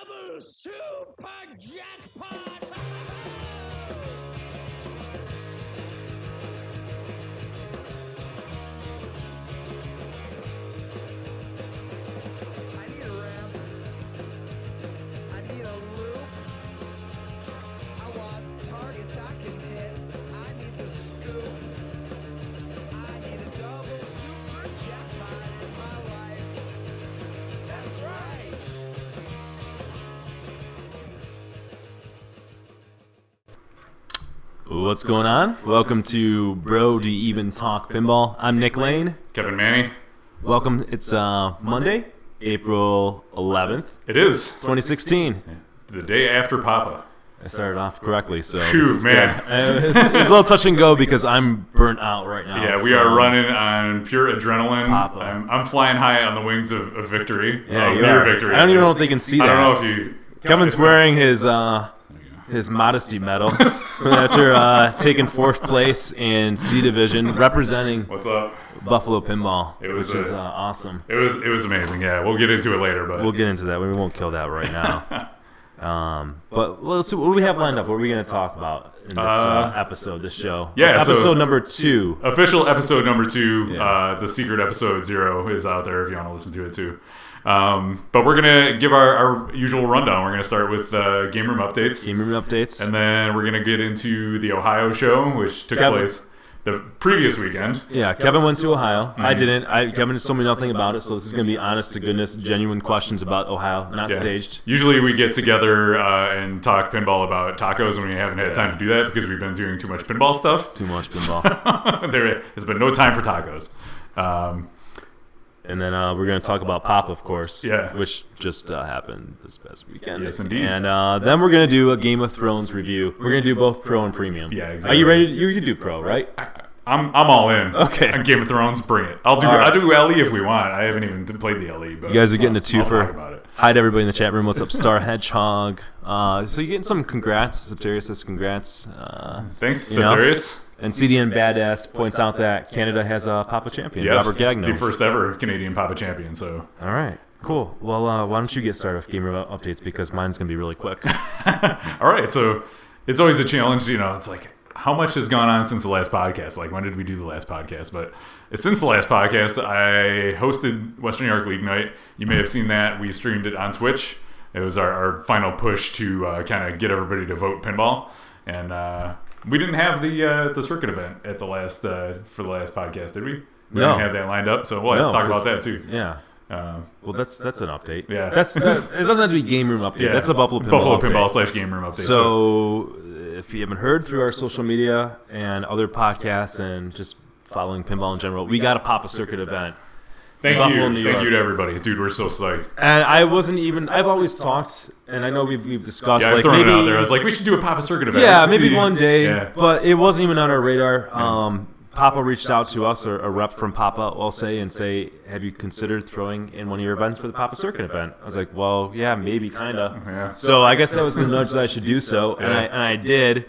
another super jackpot! I need a ramp. I need a loop. I want targets I can hit. I need the scoop. I need a double super jackpot in my life. That's right. What's going on? Welcome to Bro Do You Even Talk Pinball. I'm Nick Lane. Kevin Manny. Welcome. It's Monday, April 11th, It is 2016. the day after Papa. I started off correctly, so Phew, this is man. good. It's a little touch and go because I'm burnt out right now. Yeah, we are running on pure adrenaline. Papa. I'm flying high on the wings of victory. Yeah, you near are. victory. I don't even know if they can see that. I don't know if you. Kevin's wearing his modesty medal after taking fourth place in C Division, representing What's up? Buffalo Pinball, It was which is awesome. It was amazing. Yeah, we'll get into it later, but We'll get into that. We won't kill that right now. But let's see what do we have lined up. What are we going to talk about in this episode, this show? Yeah, so- episode number 2. official episode number 2. Yeah. The secret episode 0 is out there if you want to listen to it too. But we're gonna give our usual rundown. We're gonna start with game room updates. Game room updates. And then we're going to get into the Ohio show, which took Kevin. place the previous weekend. Yeah, Kevin went to Ohio. I didn't. Kevin has told me nothing about it, so this is going to be honest to goodness, genuine questions about Ohio, not Yeah. staged. Usually we get together and talk pinball about tacos when we haven't had time to do that because we've been doing too much pinball stuff. Too much pinball. There has been no time for tacos. And then we're going to talk about Pop, of course, Yeah. which just happened this past weekend. Yes, indeed. And then we're going to do a Game of Thrones review. We're going to do both Pro and Premium. Yeah, Are exactly. you ready? You can do Pro, right? I'm all in. Okay. On Game of Thrones, bring it. I'll do LE if we want. I haven't even played the LE, but You guys are getting a I'll twofer. talk about it. Hi to everybody in the chat room. What's up, Star Hedgehog? So you're getting some congrats. Septarius says congrats. Thanks, You know? Septarius. And CDN Badass points out that Canada has a Papa champion, Yes, Robert Gagnon. the first ever Canadian Papa champion. So, All right, cool. Well, why don't you get started with game room updates because mine's going to be really quick. all right. So it's always a challenge. You know, it's like how much has gone on since the last podcast? Like when did we do the last podcast? But since the last podcast, I hosted Western New York League Night. You may have seen that. We streamed it on Twitch. It was our final push to kind of get everybody to vote pinball. And we didn't have the circuit event at the last for the last podcast, did we? We No. didn't have that lined up, so we'll have to talk about that too. Yeah. Well, that's an update. Yeah. That's it doesn't have to be game room update. Yeah. That's a Buffalo Pinball update. / game room update. So if you haven't heard through our social media and other podcasts and just following pinball in general, we got a Papa Circuit event. thank Buffalo, you, New thank York. you to everybody, dude. We're so psyched. And I wasn't even. I've always talked, and I know we've discussed. Yeah, I've like thrown maybe it out there. I was like, we should do a Papa Circuit event. yeah, We should maybe see- one day, Yeah. but it wasn't even on our radar. Papa reached out to us, or a rep from Papa, I'll say, and say, have you considered throwing in one of your events for the Papa Circuit event? I was like, well, yeah, maybe, kind of. Yeah. So I guess that was the nudge that I should do so, and I did.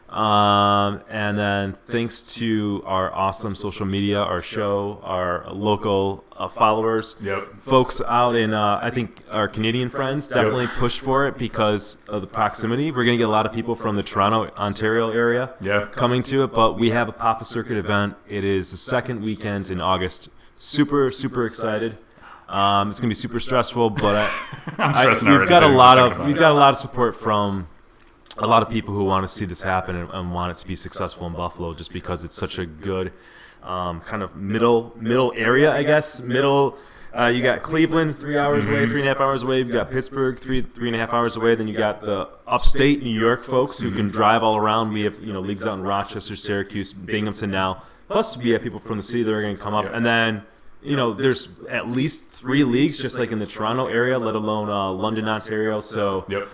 And then thanks to our awesome social media, our show, our local followers, Yep. folks out in, I think our Canadian friends definitely pushed for it because of the proximity. We're going to get a lot of people from the Toronto, Ontario area Yeah. coming to it, but we have a Papa Circuit event. It is the second weekend in August. Super, super excited. It's going to be super stressful, but I'm stressing we've already. got a thinking lot about of we've it. got a lot of support from a lot of people who want to see this happen and want it to be successful in Buffalo, just because it's such a good kind of middle area, I guess. Middle. You got Cleveland 3 hours away, 3.5 hours away. You've got Pittsburgh 3.5 hours away. Then you got the upstate New York folks who can drive all around. We have leagues out in Rochester, Syracuse, Binghamton now. Plus we have people from the city that are going to come up, Yeah. and then. There's at least 3 leagues just like in the Toronto area, let alone London, Ontario. So Yep.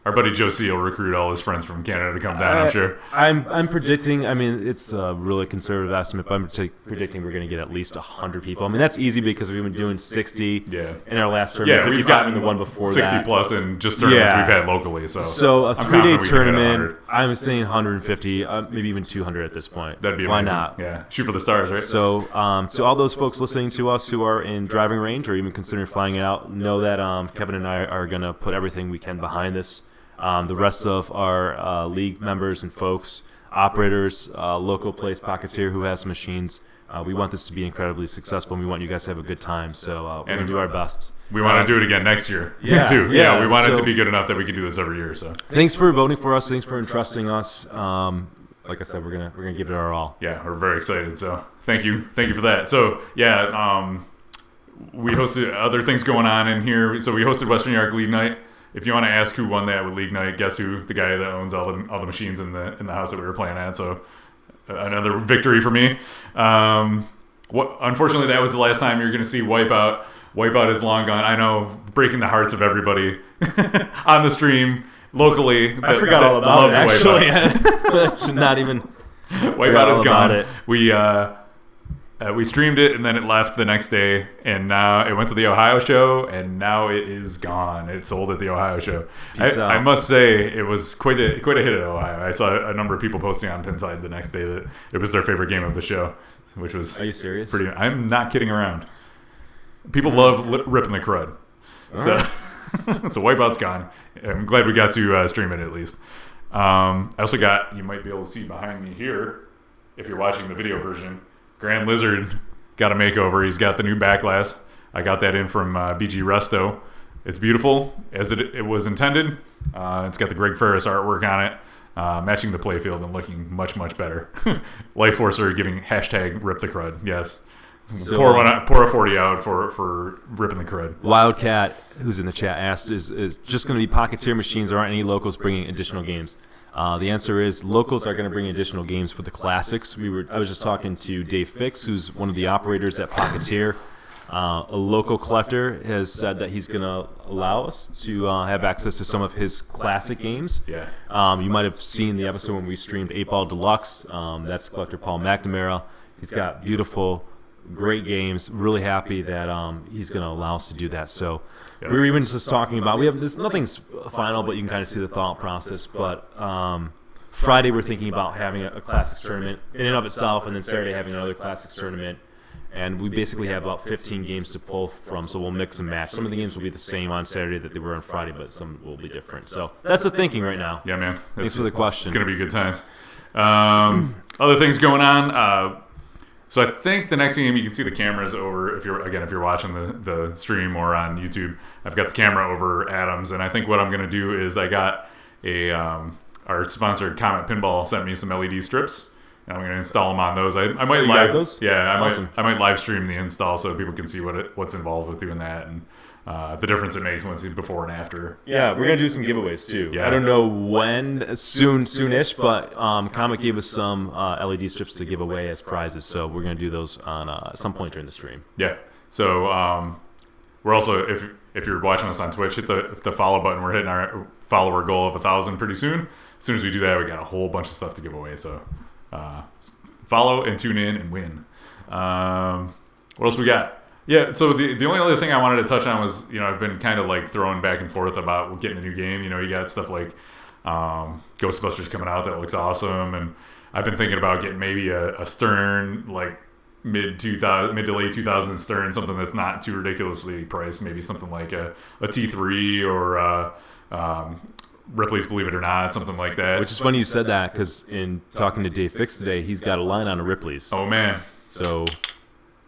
our buddy Joe C will recruit all his friends from Canada to come down, I'm sure. I'm predicting. I mean, it's a really conservative estimate, but I'm predicting we're going to get at least 100 people. I mean, that's easy because we've been doing 60 in our last tournament. Yeah, we've gotten the one before 60 that. plus in just tournaments we've had locally. So a I'm 3-day confident we can hit tournament. 100. I'm saying 150, maybe even 200 at this point. That'd be Why amazing. not? Yeah, shoot for the stars, right? So, to all those folks listening to us who are in driving range or even considering flying it out, know that Kevin and I are going to put everything we can behind this. The rest of our league members and folks, operators, local place Pocketeer who has machines, we want this to be incredibly successful, and we want you guys to have a good time. So we're going to do our best. We want to do it again next year, too. We want it to be good enough that we can do this every year. So thanks for voting for us. Thanks for entrusting us. Like I said, we're gonna give it our all. Yeah, we're very excited. So thank you for that. So we hosted other things going on in here. So we hosted Western New York League Night. If you want to ask who won that with League Night, guess who? The guy that owns all the machines in the house that we were playing at. So another victory for me. Unfortunately, that was the last time you're going to see Wipeout. Wipeout is long gone. I know, breaking the hearts of everybody on the stream locally. I forgot all about it, actually. It's not even. Wipeout is gone. We streamed it, and then it left the next day, and now it went to the Ohio show, and now it is gone. It sold at the Ohio show. I must say, it was quite a hit at Ohio. I saw a number of people posting on Pinside the next day that it was their favorite game of the show, which was. Are you serious? I'm not kidding around. People love ripping the crud. So, so Wipeout's gone. I'm glad we got to stream it at least. I also got, you might be able to see behind me here, if you're watching the video version, Grand Lizard got a makeover. He's got the new backlash. I got that in from BG Resto. It's beautiful as it was intended. It's got the Greg Ferris artwork on it, matching the playfield and looking much, much better. Life Forcer giving hashtag rip the crud. Yes. So, pour a 40 out for ripping the crud. Wildcat, who's in the chat, asked, is just going to be Pocketeer machines, or aren't any locals bringing additional games? The answer is locals are going to bring additional games for the classics. I was just talking to Dave Fix, who's one of the operators at Pocketeer. A local collector has said that he's going to allow us to have access to some of his classic games. Yeah. You might have seen the episode when we streamed 8 Ball Deluxe. That's collector Paul McNamara. He's got beautiful, great games. Really happy that he's going to allow us to do that. So we were even just talking about, nothing's final, but you can kind of see the thought process. But Friday we're thinking about having a classics tournament in and of itself, and then Saturday having another classics tournament. And we basically have about 15 games to pull from, so we'll mix and match. Some of the games will be the same on Saturday that they were on Friday, but some will be different. So that's the thinking right now. Yeah, man. Thanks for the question. It's going to be good times. Other things going on. So I think the next game you can see the cameras over. If you're watching the stream or on YouTube, I've got the camera over Adams, and I think what I'm going to do is I got our sponsor Comet Pinball sent me some LED strips. I'm going to install them on those. I might live those. Yeah, Awesome. I might live stream the install so people can see what's involved with doing that and the difference it makes once before and after. Yeah, we're going to do some giveaways too. Yeah. I don't know when, soonish, but Comet gave us some LED strips to give away as prizes, so we're going to do those on some point during the stream. Yeah. So we're also, if you're watching us on Twitch, hit the follow button. We're hitting our follower goal of 1,000 pretty soon. As soon as we do that, we got a whole bunch of stuff to give away. So. Follow and tune in and win. What else we got? Yeah, so the only other thing I wanted to touch on was, I've been kind of like throwing back and forth about getting a new game. You got stuff like Ghostbusters coming out that looks awesome, and I've been thinking about getting maybe a Stern, like mid to late 2000s Stern, something that's not too ridiculously priced, maybe something like a T3 or Ripley's Believe It or Not, something like that. Which is funny you said that, because in talking to Dave Fix today, he's got a line on a Ripley's. Oh, man. So,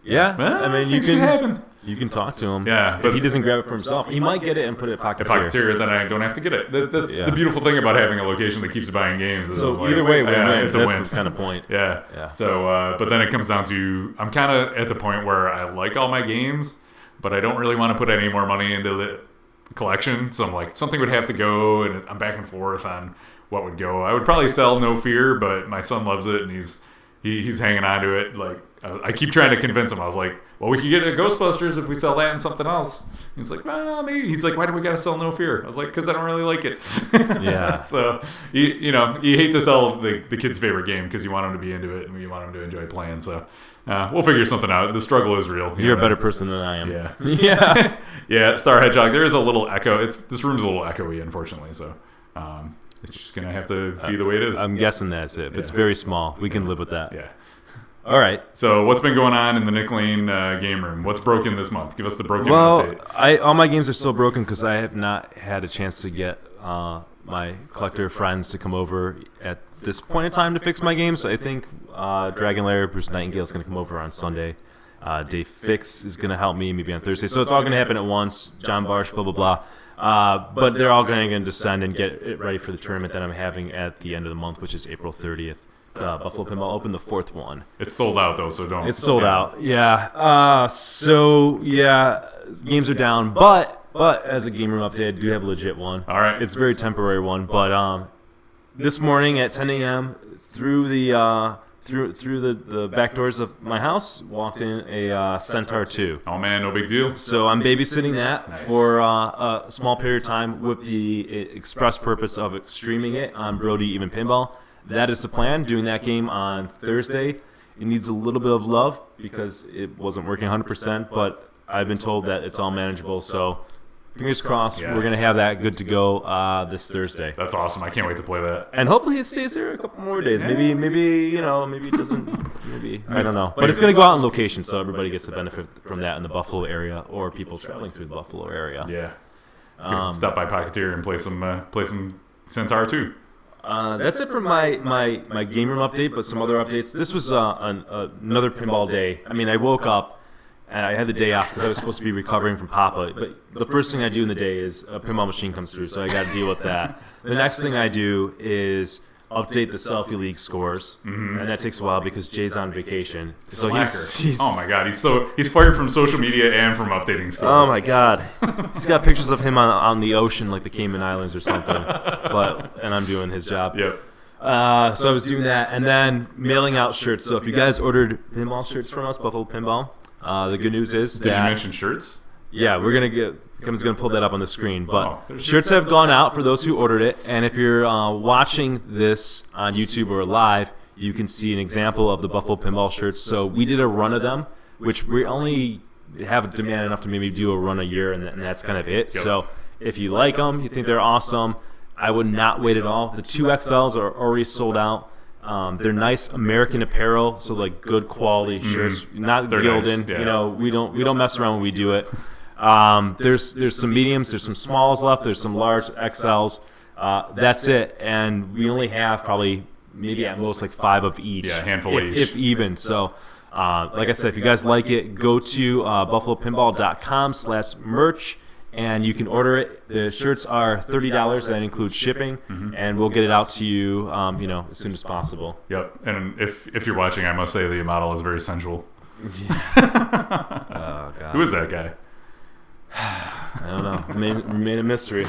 yeah. Well, I mean, you can talk to him. Yeah. But if he doesn't grab it for himself, he might get it and put it at Pocketeer. Then I don't have to get it. That's the beautiful thing about having a location that keeps buying games. So either way, it's a win. That's the kind of point. Yeah. So, but then it comes down to, I'm kind of at the point where I like all my games, but I don't really want to put any more money into the collection. So I'm like, something would have to go, and I'm back and forth on what would go. I would probably sell No Fear, but my son loves it, and he's hanging on to it. Like, I keep trying to convince him. I was like, well, we could get a Ghostbusters if we sell that and something else. He's like, well, maybe. He's like, why do we got to sell No Fear? I was like, because I don't really like it. Yeah. So, you hate to sell the kid's favorite game because you want him to be into it and you want him to enjoy playing. So, we'll figure something out. The struggle is real. You're a better person than I am. Yeah. Yeah. Yeah, Star Hedgehog. There is a little echo. This room's a little echoey, unfortunately. So, it's just going to have to be the way it is. I'm guessing that's it. But it's very small. We can live with that. Yeah. All right. So what's been going on in the Nick Lane game room? What's broken this month? Give us the broken update. All my games are still broken because I have not had a chance to get my collector friends to come over at this point in time to fix my games. So I think Dragon Lair, Bruce Nightingale is going to come over on Sunday. Dave Fix is going to help me maybe on Thursday. So it's all going to happen at once. John Barsh, blah, blah, blah. But they're all going to descend and get it ready for the tournament that I'm having at the end of the month, which is April 30th. Buffalo Pinball Open, the fourth one. It's sold out though, so don't. It's sold out. Yeah. Games are down, but as a game room update, I do have a legit one. All right. It's a very temporary one, but this morning at 10 a.m. through the back doors of my house walked in a Centaur 2. Oh man, no big deal. So I'm babysitting that for a small period of time with the express purpose of streaming it on Brody Even Pinball. That is the plan, doing that game on Thursday. It needs a little bit of love because it wasn't working 100%, but I've been told that it's all manageable. So fingers crossed, we're going to have that good to go this Thursday. That's awesome. I can't wait to play that. And hopefully it stays there a couple more days. Maybe it doesn't, maybe, I don't know. But it's going to go out on location, so everybody gets the benefit from that in the Buffalo area or people traveling through the Buffalo area. Yeah. Stop by Pocketeer and play some Centaur 2. That's it for my game room update, but some other updates. This was another pinball day. I mean, I woke up and I had the day off because I was supposed to be recovering from Papa. But the first thing I do in the day is a pinball machine comes through, so I got to deal with that. The next thing I do is update the Selfie League scores, and that takes a while because Jay's on vacation. So he's oh my god, he's fired from social media and from updating scores. Oh my god, he's got pictures of him on the ocean like the Cayman Islands or something. And I'm doing his job. Yep. So I was doing that and then mailing out shirts. So if you guys ordered pinball shirts from us, Buffalo Pinball, the good news is Did you mention shirts? Yeah, we're gonna get. Kim's gonna pull that up on the screen. But shirts have gone out for those who ordered it, and if you're watching this on YouTube or live, you can see an example of the Buffalo Pinball shirts. So we did a run of them, which we only have demand enough to maybe do a run a year, and that's kind of it. Yep. So if you like them, you think they're awesome, I would not wait at all. The 2XLs are already sold out. They're nice American apparel, so like good quality shirts, not Gildan. Nice. Yeah. You know, we don't mess around when we do it. There's some mediums, there's some smalls left, there's some large XLs. That's it, and we only have probably maybe at most like 5 of each. Yeah, a handful of each, if even. So, like I said, if you guys like it, go to buffalopinball.com/merch. And you can order it. The shirts are $30. That includes shipping, and we'll get it out to you, as soon as possible. Yep. And if you're watching, I must say the model is very sensual. Oh God. Who is that guy? I don't know. Remain a mystery.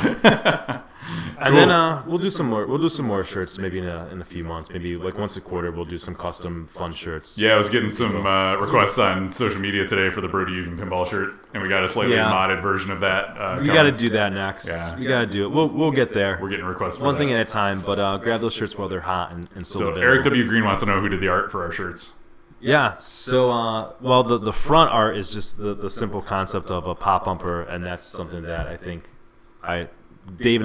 And then we'll do some more shirts maybe in a few months. Maybe like once a quarter we'll do some custom fun shirts. Yeah, I was getting some requests on social media today for the Brody Even Pinball shirt, and we got a slightly modded version of that. We got to do that next. Yeah. We got to do it. We'll get there. We're getting requests for one that. thing at a time. But grab those shirts while they're hot and still So available. Eric W. Green wants to know who did the art for our shirts. Yeah, so the front art is just the simple concept of a pop bumper, and that's something that I think Dave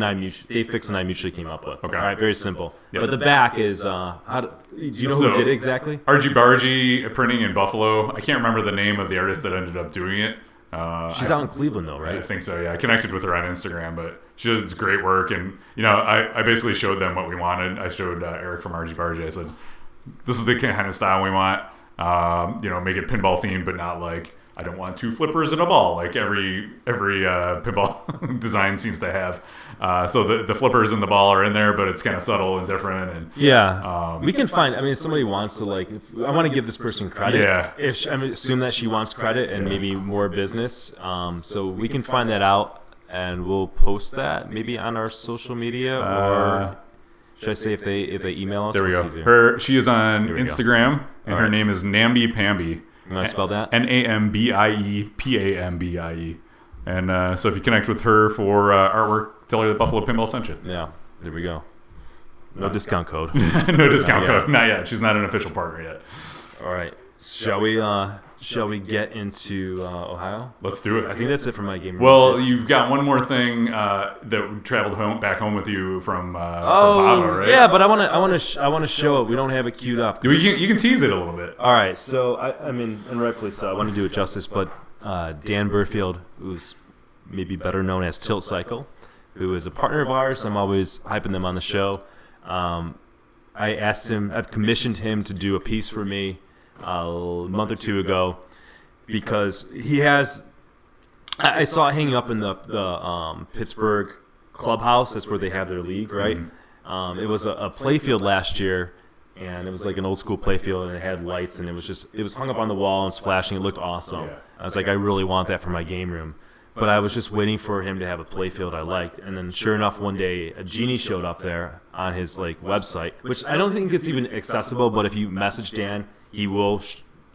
Fix and I mutually came up with. Okay. All right, very simple. Yep. But the back is do you know who did it exactly? RG Bargy printing in Buffalo. I can't remember the name of the artist that ended up doing it. She's out in Cleveland though, right? I think so. Yeah, I connected with her on Instagram, but she does great work. And I basically showed them what we wanted. I showed Eric from RG Bargy. I said, "This is the kind of style we want. Make it pinball themed, but not like I don't want 2 flippers and a ball like every pinball design seems to have. So the flippers and the ball are in there, but it's kind of subtle and different. And we can find. I mean, if somebody wants to I want to give this person credit. Yeah. Assume that she wants credit and maybe more business. So we can find that out and we'll post that maybe on our social media or. Should I say if they email us? There we What's go. easier? She is on Here we go. Instagram, and All her right. name is Nambi Pambi. You want to spell that? NAMBIEPAMBIE. And so if you connect with her for artwork, tell her that Buffalo Pinball sent you. Yeah. There we go. No discount code. No discount Not yet. code. Not yet. She's not an official partner yet. All right. Shall we get into Ohio? Let's do it. I think that's it for my game. Well, reviews. you've got one more thing that traveled back home with you from Bava, right? yeah, but I want to show it. We don't have it queued up. You can tease it a little bit. All right, so I mean, and rightfully so. I want to do it justice, but Dan Burfield, who's maybe better known as Tilt Cycle, who is a partner of ours. I'm always hyping them on the show. I've commissioned him to do a piece for me a month or two ago because he has. I saw it hanging up in the Pittsburgh clubhouse. That's where they have their league, right? Mm-hmm. It was a playfield last year, and it was like an old school playfield, and it had lights, and it was hung up on the wall and it's flashing. It looked awesome. Yeah. I was like, I really want that for my game room. But I was just waiting for him to have a playfield I liked, and then sure enough, one day a genie showed up there on his like website, which I don't think it's even accessible. But if you message Dan, he will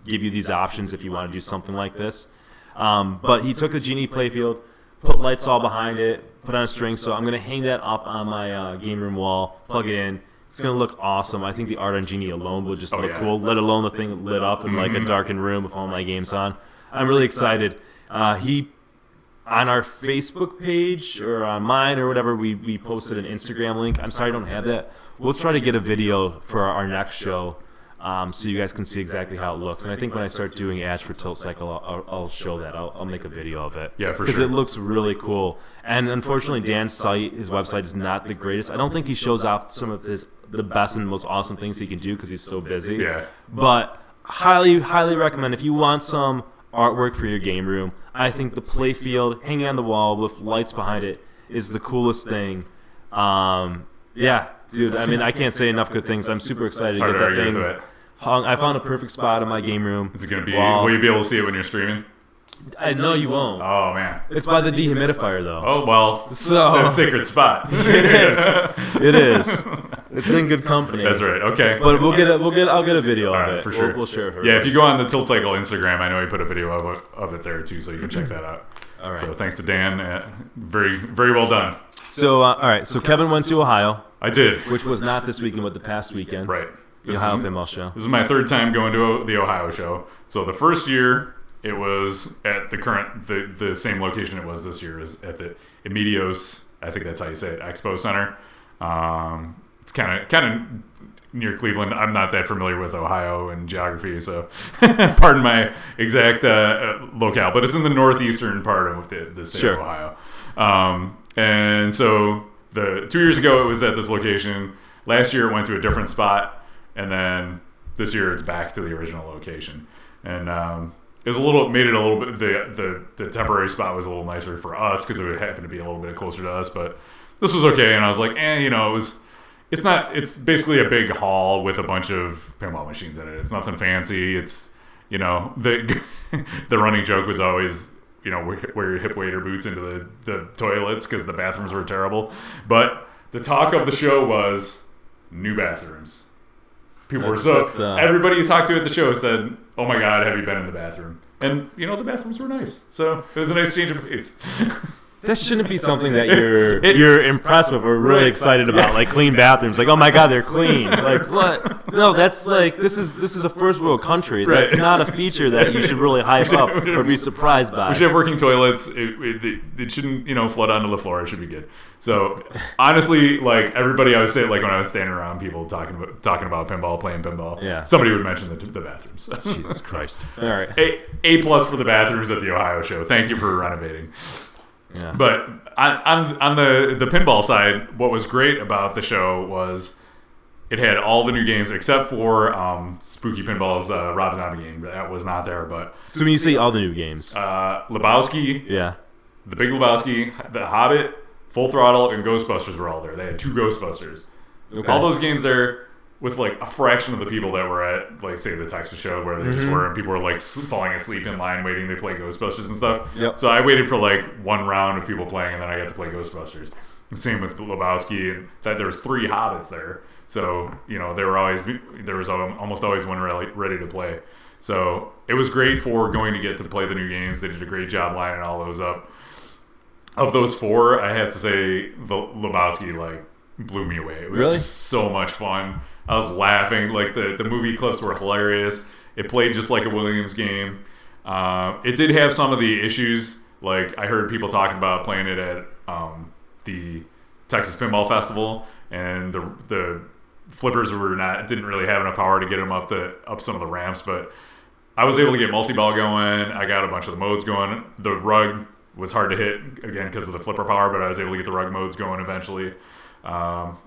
give you these options if you want to do something like this. But he took the genie playfield, put lights all behind it, put on a string. So I'm gonna hang that up on my game room wall, plug it in. It's gonna look awesome. I think the art on Genie alone will just look cool. Let alone the thing lit up in like a darkened room with all my games on. I'm really excited. He on our Facebook page or on mine or whatever, we posted an Instagram link. I'm sorry I don't have that. We'll try to get a video for our next show so you guys can see exactly how it looks. And I think when I start doing ads for Tilt Cycle, I'll show that. I'll make a video of it. Yeah, for sure. Because it looks really cool. And unfortunately, Dan's site, his website is not the greatest. I don't think he shows off some of the best and most awesome things he can do because he's so busy. Yeah. But highly, highly recommend if you want some artwork for your game room. I think the playfield hanging on the wall with lights behind it is the coolest thing. Yeah, dude. I mean, I can't say enough good things. I'm super excited It's to hard get to that argue thing with that. hung. I found a perfect spot in my game room. Is it going to be? Wow. Will you be able to see it when you're streaming? I know you won't. Oh man. It's by the dehumidifier, though. Oh well. So- that's a sacred spot. It is. It is. It's in good company. That's right. Okay. But I'll get a video All of right, it. for sure. We'll share it. For Yeah, if everybody. you go on the Tilt Cycle Instagram, I know he put a video of it there too, so you can check that out. All right. So thanks to Dan. Very, very well done. So all right. So Kevin went to Ohio, I did. which was not this weekend, but the past weekend. Right. The Ohio Pinball Show. This is my third time going to the Ohio show. So the first year it was at the same location it was this year, is at the Emedios, I think that's how you say it, Expo Center. It's kind of near Cleveland. I'm not that familiar with Ohio and geography, so pardon my exact locale, but it's in the northeastern part of the state Sure. of Ohio. And so 2 years ago it was at this location. Last year it went to a different spot. And then this year it's back to the original location, and it was made it a little bit. The temporary spot was a little nicer for us because it would happen to be a little bit closer to us. But this was okay, and I was like, it's not. It's basically a big hall with a bunch of pinball machines in it. It's nothing fancy. It's the the running joke was always wear your hip waders boots into the toilets because the bathrooms were terrible. But the talk of the show was new bathrooms. People were everybody you talked to at the show said, "Oh my God, have you been in the bathroom?" And the bathrooms were nice, so it was a nice change of pace. That shouldn't be something that you're impressed with or really excited about, like clean bathrooms. Like, oh my God, they're clean. Like what? No, that's like this is a first world country. That's not a feature that you should really hype up or be surprised by. We should have working toilets. It shouldn't flood onto the floor. It should be good. So honestly, like everybody, I was saying, like when I was standing around people talking about pinball, playing pinball, Yeah. somebody would mention the bathrooms. Jesus Christ! All right. A+ for the bathrooms at the Ohio show. Thank you for renovating. Yeah. But on the pinball side, what was great about the show was it had all the new games except for Spooky Pinball's Rob Zombie game. That was not there. But So when you say all the new games, Lebowski, yeah, The Big Lebowski, The Hobbit, Full Throttle, and Ghostbusters were all there. They had 2 Ghostbusters. okay. All those games there with like a fraction of the people that were at, like, say, the Texas show where they just were, and people were like falling asleep in line waiting to play Ghostbusters and stuff. Yep. So I waited for like one round of people playing, and then I got to play Ghostbusters. Same with Lebowski. That there was 3 hobbits there, so there was almost always one ready to play. So it was great for going to get to play the new games. They did a great job lining all those up. Of those 4, I have to say the Lebowski blew me away. It was just so much fun. I was laughing. Like the movie clips were hilarious. It played just like a Williams game. It did have some of the issues. Like I heard people talking about playing it at the Texas Pinball Festival, and the flippers didn't really have enough power to get them up some of the ramps. But I was able to get multi-ball going. I got a bunch of the modes going. The rug was hard to hit again because of the flipper power, but I was able to get the rug modes going eventually. Was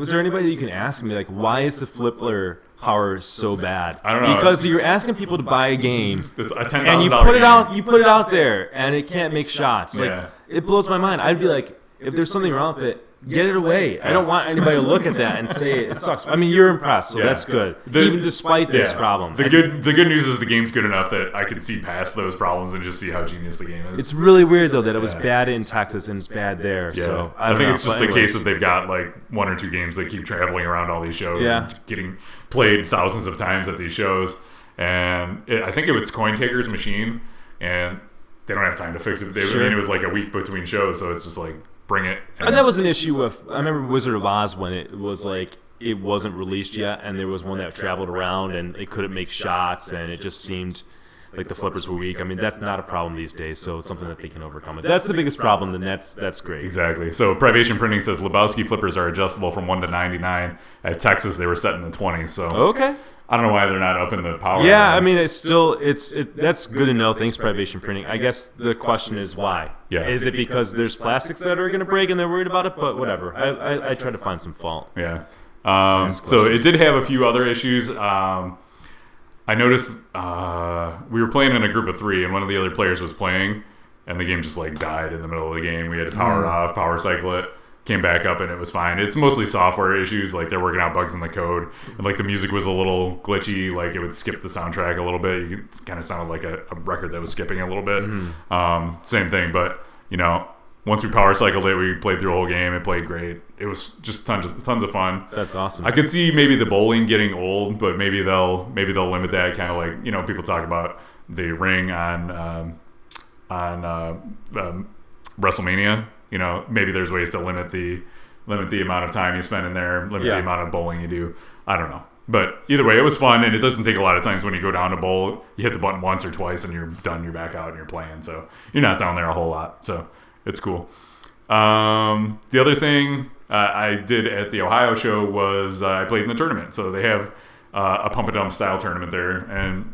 there anybody that you can ask me why is the flipper power so bad? I don't know, because you're asking people to buy a game it's a $10,000 and you put it out there and it can't make shots. It blows my mind. I'd be like, if there's something wrong with it, get it away. I don't want anybody to look at that and say it sucks. I mean, you're impressed, so that's good. Even despite this problem. The good news is the game's good enough that I can see past those problems and just see how genius the game is. It's really weird though that it was bad in Texas and it's bad there. Yeah. So I think it's just the case that they've got 1 or 2 games that keep traveling around all these shows and getting played thousands of times at these shows. And I think it was Coin Taker's machine, and they don't have time to fix it. I mean, it was a week between shows, so it's just bring it. And that was an issue with, I remember Wizard of Oz when it was it wasn't released yet, and there was one that traveled around and it couldn't make shots, and it just seemed like the flippers were weak. I mean, that's not a problem these days, so it's something that they can overcome. If that's the biggest problem, then that's great. Exactly. So Privation Printing says Lebowski flippers are adjustable from 1 to 99. At Texas, they were set in the 20s. So okay. I don't know why they're not up in the power. Yeah, I mean, that's good to know. Thanks, Privation Printing. I guess the question is why. Yeah. Is it because there's plastics that are going to break and they're worried about it? But whatever. I try to find some fault. Yeah. So it did have a few other issues. I noticed we were playing in a group of 3, and one of the other players was playing, and the game just died in the middle of the game. We had to power it off, power cycle it. Came back up and it was fine. It's mostly software issues. They're working out bugs in the code, and the music was a little glitchy. It would skip the soundtrack a little bit. It kind of sounded like a record that was skipping a little bit. Same thing, but once we power cycled it, we played through the whole game. It played great. It was just tons of fun. That's awesome. I could see maybe the bowling getting old, but maybe they'll limit that. Kind of people talk about the ring on WrestleMania. Maybe there's ways to limit the amount of time you spend in there, limit the amount of bowling you do. I don't know. But either way, it was fun, and it doesn't take a lot of times when you go down to bowl. You hit the button once or twice, and you're done. You're back out, and you're playing. So you're not down there a whole lot. So it's cool. The other thing I did at the Ohio show was I played in the tournament. So they have a pump and dump style tournament there, and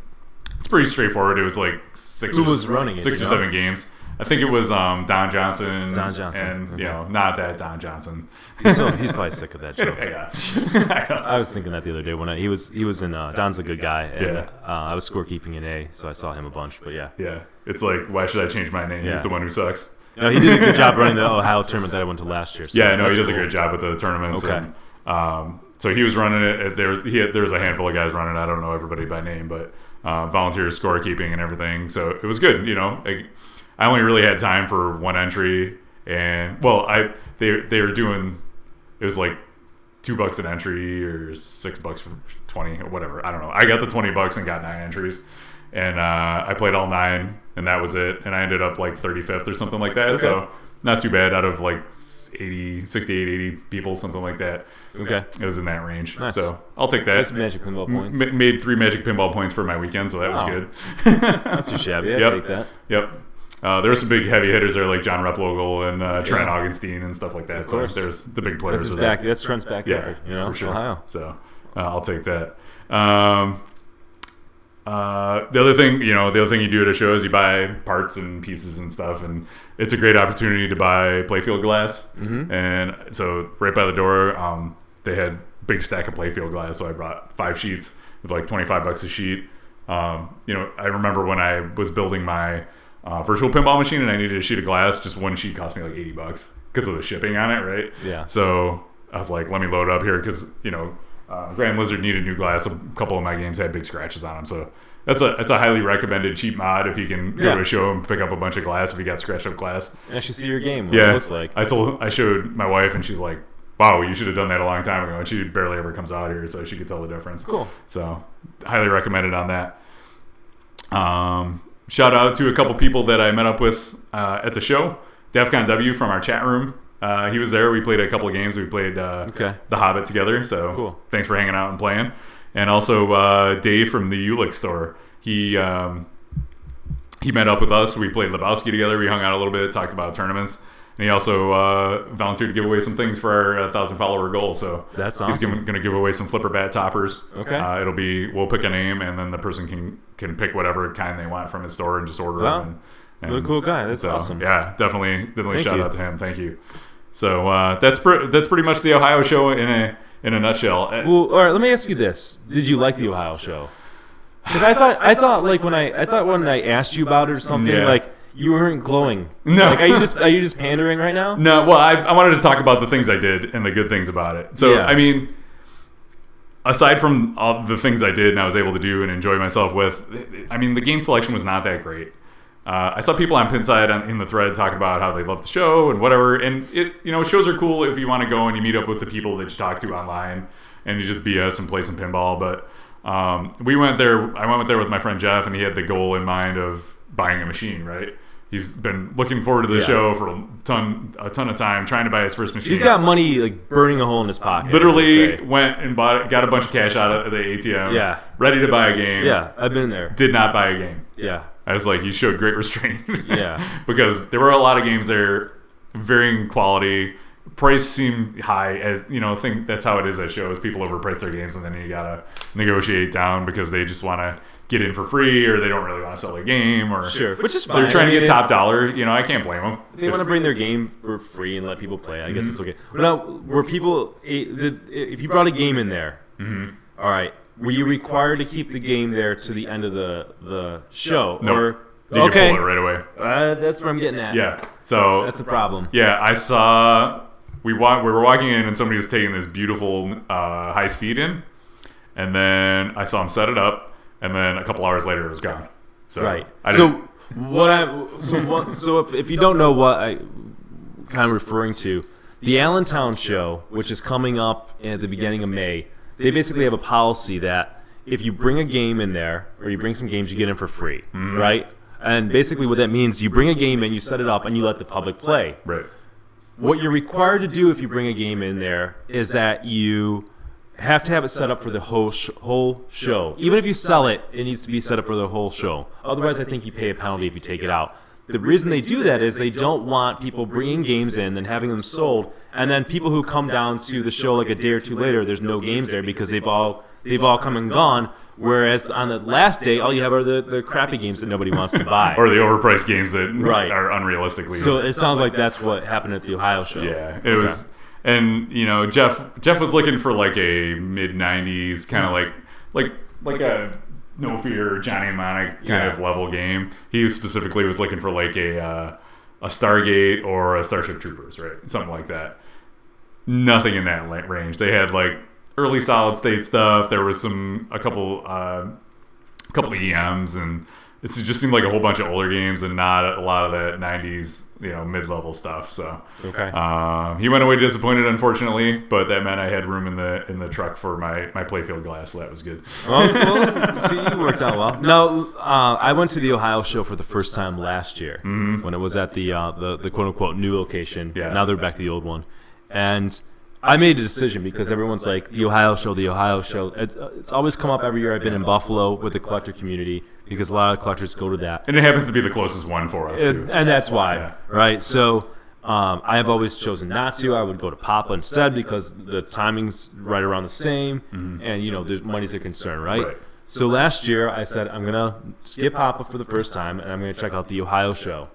it's pretty straightforward. It was 6 Who was running it? 6 or 7 games. I think it was Don Johnson. And okay. Not that Don Johnson. He's probably sick of that joke. Yeah. I was thinking that the other day when he was in. Don's a good guy. And, I was scorekeeping in A, so I saw him a bunch. But yeah. Yeah. It's why should I change my name? He's the one who sucks. No, he did a good job running the Ohio tournament that I went to last year. So he does a great job with the tournaments. Okay. And, so he was running it. There was a handful of guys running it. I don't know everybody by name, but volunteers scorekeeping and everything. So it was good. I only really had time for one entry, and they were doing, it was $2 an entry or $6 for 20 or whatever. I don't know. I got the $20 and got 9 entries, and I played all 9, and that was it. And I ended up 35th or something like that. Okay. So not too bad out of 68, 80 people, something like that. Okay. It was in that range. Nice. So I'll take that. Nice Magic Pinball points. Made 3 Magic Pinball points for my weekend, so that was good. Not too shabby. I'll take that. Yep. There were some big heavy hitters there, like John Replogle and Trent Augenstein and stuff like that. So there's the big players. That's Trent's backyard. For sure. Ohio. So I'll take that. The other thing you do at a show is you buy parts and pieces and stuff, and it's a great opportunity to buy playfield glass. Mm-hmm. And so right by the door, they had a big stack of playfield glass. So I brought 5 sheets with $25 a sheet. I remember when I was building my virtual pinball machine and I needed a sheet of glass, just one sheet cost me $80 because of the shipping on it, right? Yeah. So I was like, let me load up here because Grand Lizard needed new glass. A couple of my games had big scratches on them, so That's a highly recommended cheap mod if you can go to a show and pick up a bunch of glass if you got scratched up glass. And I should see your game. What it looks like. I showed my wife and she's like, "Wow, you should have done that a long time ago." And she barely ever comes out here, so she could tell the difference. Cool. So highly recommended on that. Shout out to a couple people that I met up with at the show. Defcon W from our chat room. He was there. We played a couple of games. We played The Hobbit together. So cool. Thanks for hanging out and playing. And also Dave from the Ulick store. He met up with us. We played Lebowski together. We hung out a little bit, talked about tournaments. And he also volunteered to give away some things for our 1,000 follower goal. So that's awesome. He's going to give away some flipper bat toppers. Okay. We'll pick a name, and then the person can pick whatever kind they want from his store and just order them. What a cool guy. That's awesome. Yeah, definitely shout out to him. Thank you. So that's pretty much the Ohio show in a nutshell. Well, all right. Let me ask you this: did you like the Ohio show? Because I thought like when I asked you about it or something, like you weren't glowing. No. Like, are you just pandering right now? No. Well, I wanted to talk about the things I did and the good things about it. So I mean, aside from all the things I did and I was able to do and enjoy myself with, I mean, the game selection was not that great. I saw people on Pinside in the thread talking about how they love the show and whatever. And shows are cool if you want to go and you meet up with the people that you talk to online and you just BS and play some pinball. But we went there. I went there with my friend Jeff, and he had the goal in mind of buying a machine. Right? He's been looking forward to the show for a ton of time, trying to buy his first machine. He's got money like burning a hole in his pocket. Literally went and got a bunch of cash out of the ATM. Yeah. Ready to buy a game. Yeah, I've been there. Did not buy a game. Yeah. I was like, you showed great restraint. Yeah. Because there were a lot of games there, varying quality. Price seemed high, as think that's how it is at shows. People overprice their games, and then you gotta negotiate down because they just want to get in for free, or they don't really want to sell their game, or which is fine. They're trying to get top dollar. I can't blame them. They want to bring their game for free and let people play. I guess it's okay. Now, were people if you brought a game in there, all right, were you required to keep the game there to the end of the show? No. Or you can pull it right away. That's what I'm getting at. Yeah. So that's the problem. Yeah, I saw. We were walking in and somebody was taking this beautiful high speed in, and then I saw him set it up, and then a couple hours later it was gone. So right. If you don't know what I kind of referring to, the Allentown show, which is coming up at the beginning of May, they basically have a policy that if you bring a game in there or you bring some games, you get in for free, right? And basically what that means, you bring a game in, you set it up, and you let the public play. Right. What you're required to do if you bring a game in there is that you have to have it set up for the whole show. Even if you sell it, it needs to be set up for the whole show. Otherwise, I think you pay a penalty if you take it out. The reason they do that is they don't want people bringing games in and having them sold, and then people who come down to the show like a day or two later, there's no games there because they've all come and gone. Whereas on the last day, all you have are the crappy games that nobody wants to buy. Or the overpriced games that are unrealistically. So it sounds like that's what happened at the Ohio show. Yeah, it was. And, Jeff was looking for like a mid-90s kind of like a No Fear, Johnny and Monic kind of level game. He specifically was looking for like a Stargate or a Starship Troopers, right? Something like that. Nothing in that range. They had like early solid state stuff. There was a couple of EMs, and it just seemed like a whole bunch of older games and not a lot of that 90s mid-level stuff. So he went away disappointed, unfortunately, but that meant I had room in the truck for my playfield glass, so that was good. Well, see, you worked out well. No, I went to the Ohio show for the first time last year when it was at the quote-unquote new location. Yeah. Now they're back to the old one, and I made a decision because everyone's like, the Ohio show. It's always come up every year. I've been in Buffalo with the collector community because a lot of collectors go to that. And it happens to be the closest one for us, too. And that's why, right? So I have always chosen not to. I would go to Papa instead because the timing's right around the same, and, there's money's a concern, right? So last year I said, I'm going to skip Papa for the first time, and I'm going to check out the Ohio show.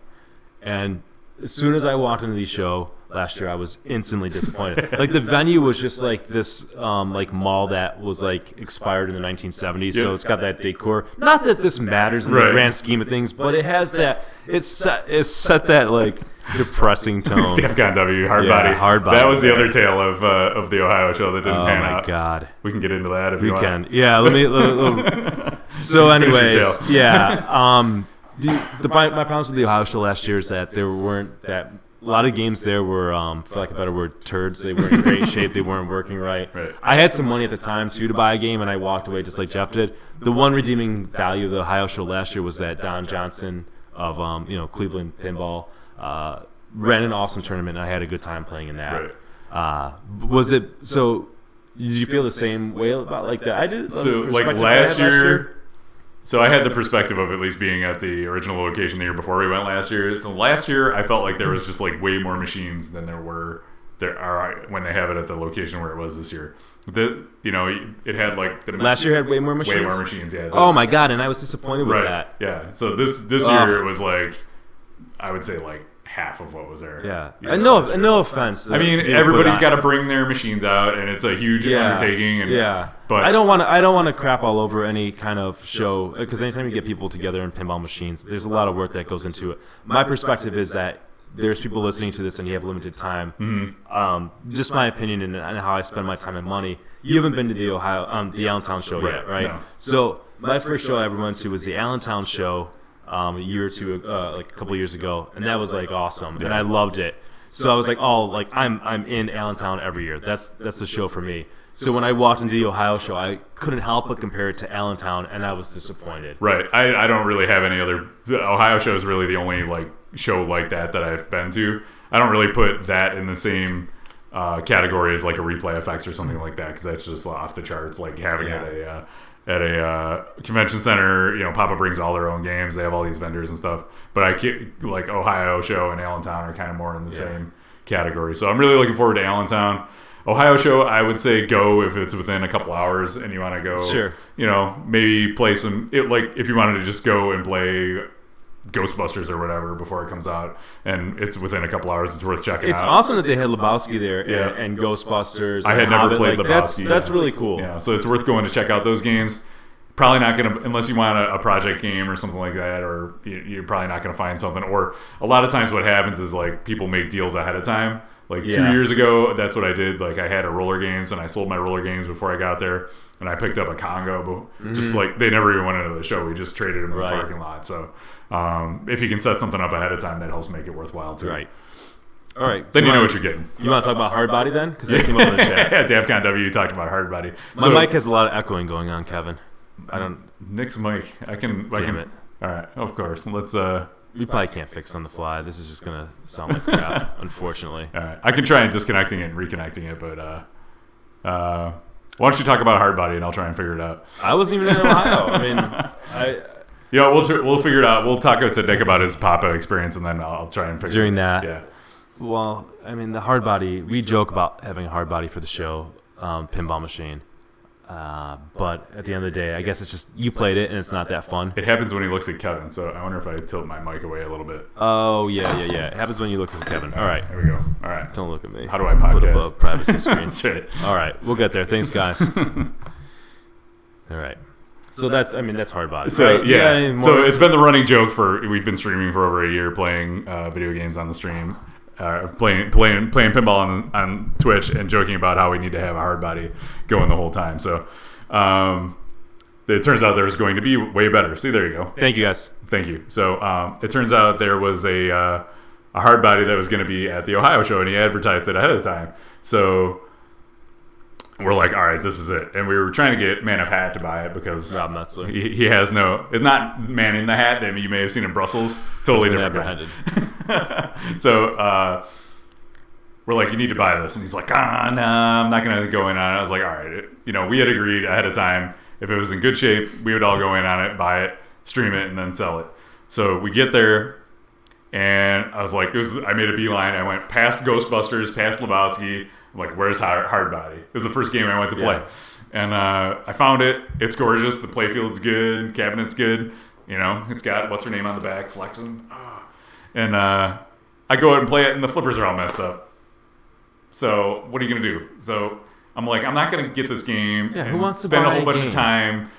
And as soon as I walked into the show last year, I was instantly disappointed. Like the venue was just like this, like mall that was like expired in the 1970s. So it's got that decor. Not that this matters in the grand scheme of things, but it has that. It's set that like depressing tone. Defcon W, hard body. That was the other tale of the Ohio show that didn't pan out. Oh my God. We can get into that if you want. We can. Yeah. Let me. So, Finish your anyways, tale. yeah. My problems with the Ohio show last year is that there weren't that. A lot of games there were, for lack of a better word, turds. They weren't in great shape. They weren't working right. I had some money at the time, too, to buy a game, and I walked away just like Jeff did. The one redeeming value of the Ohio show last year was that Don Johnson of Cleveland Pinball ran an awesome tournament, and I had a good time playing in that. Was it so? Did you feel the same way about like that? I did. So like last year. So I had the perspective of at least being at the original location the year before we went last year. So last year I felt like there was just like way more machines than there are when they have it at the location where it was this year. It had like last year had way more machines. Way more machines, yeah. Oh my god, and I was disappointed with that. Yeah. So this year it was like I would say like half of what was there. Yeah. No offense. I mean, everybody's got to bring their machines out, and it's a huge undertaking. And, but I don't want to crap all over any kind of show because anytime you get people together in pinball machines, there's a lot of work that goes into it. My perspective is that there's people listening to this, and you have limited time. Mm-hmm. Just my opinion and how I spend my time and money. You haven't been to the the Allentown show yet, right? No. So my first show I ever went to was the Allentown show. A year or two, like a couple years ago, and that was like awesome, and I loved it. So I was like, I'm in Allentown every year. That's the show for me. So when I walked into the Ohio show, I couldn't help but compare it to Allentown, and I was disappointed. Right. I don't really have any other. The Ohio show is really the only like show like that I've been to. I don't really put that in the same category as like a Replay FX or something like that because that's just off the charts. Like having it at a convention center, Papa brings all their own games. They have all these vendors and stuff. But I can't, like Ohio show and Allentown are kind of more in the same category. So I'm really looking forward to Allentown. Ohio show, I would say go if it's within a couple hours and you want to go. Sure. Maybe play some. If you wanted to just go and play Ghostbusters or whatever before it comes out, and it's within a couple hours, it's worth checking out. It's awesome that they had Lebowski there and Ghostbusters. I had never played Lebowski. That's really cool. Yeah, so it's worth going to check out those games. Probably not going to, unless you want a project game or something like that, or you're probably not going to find something. Or a lot of times what happens is like people make deals ahead of time. Like 2 years ago, that's what I did. Like I had a roller games and I sold my roller games before I got there, and I picked up a Congo. But just like they never even went into the show. We just traded them in the parking lot. So if you can set something up ahead of time, that helps make it worthwhile too. Right. All right. Then you know what you're getting. You want to talk about hard body then? Because they came up in the chat. Yeah, DAFCON W talked about hard body. My mic has a lot of echoing going on, Kevin. I don't. Nick's mic. Damn it. All right. Of course. Let's. We probably can't fix on the fly. This is just gonna sound like crap, unfortunately. All right. I can try and disconnecting it and reconnecting it, but why don't you talk about hard body and I'll try and figure it out. I wasn't even in Ohio. I mean, we'll figure it out. We'll talk to Nick about his Papa experience, and then I'll try and fix during it. that. Yeah. Well, I mean, the hard body. We joke about having a hard body for the show, pinball machine. But at the end of the day, I guess it's just you played it and it's not that fun. It happens when he looks at Kevin, so I wonder if I tilt my mic away a little bit. Oh, yeah. It happens when you look at Kevin. All right. There we go. All right. Don't look at me. How do I podcast? Put above privacy screen. That's right. All right. We'll get there. Thanks, guys. All right. So that's hard body. So, right? yeah. So it's been the running joke we've been streaming for over a year, playing video games on the stream. Playing pinball on Twitch and joking about how we need to have a hard body going the whole time. So it turns out there's going to be way better. See, there you go. Thank you, guys. Thank you. So it turns out there was a hard body that was going to be at the Ohio show, and he advertised it ahead of time. So we're like, all right, this is it. And we were trying to get Man of Hat to buy it because Rob Metzler. He has it's not Man in the Hat that you may have seen in Brussels. Totally different guy. So we're like, you need to buy this. And he's like, no, I'm not going to go in on it. I was like, all right. We had agreed ahead of time. If it was in good shape, we would all go in on it, buy it, stream it, and then sell it. So we get there, and I was like, I made a beeline. I went past Ghostbusters, past Lebowski. I'm like, where's hard body? It was the first game I went to play. And I found it. It's gorgeous. The playfield's good. Cabinet's good. It's got what's her name on the back, flexing. And I go out and play it, and the flippers are all messed up. So what are you going to do? So I'm like, I'm not going to get this game and who wants to spend a buy whole bunch game? of time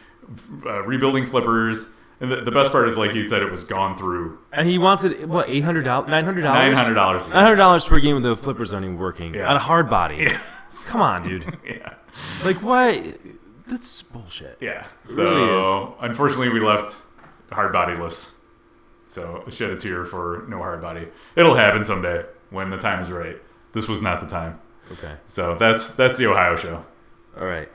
rebuilding flippers. And the best part is, like he said, it was gone through. And he wanted, what, $800? $900? $900. $900 per game when the flippers aren't even working. Yeah. On a hard body. Yeah. Come on, dude. Yeah. Like, why? That's bullshit. Yeah. It So really is. unfortunately, we left hard bodiless. So shed a tear for no hard body. It'll happen someday when the time is right. This was not the time. Okay. So that's the Ohio show. All right.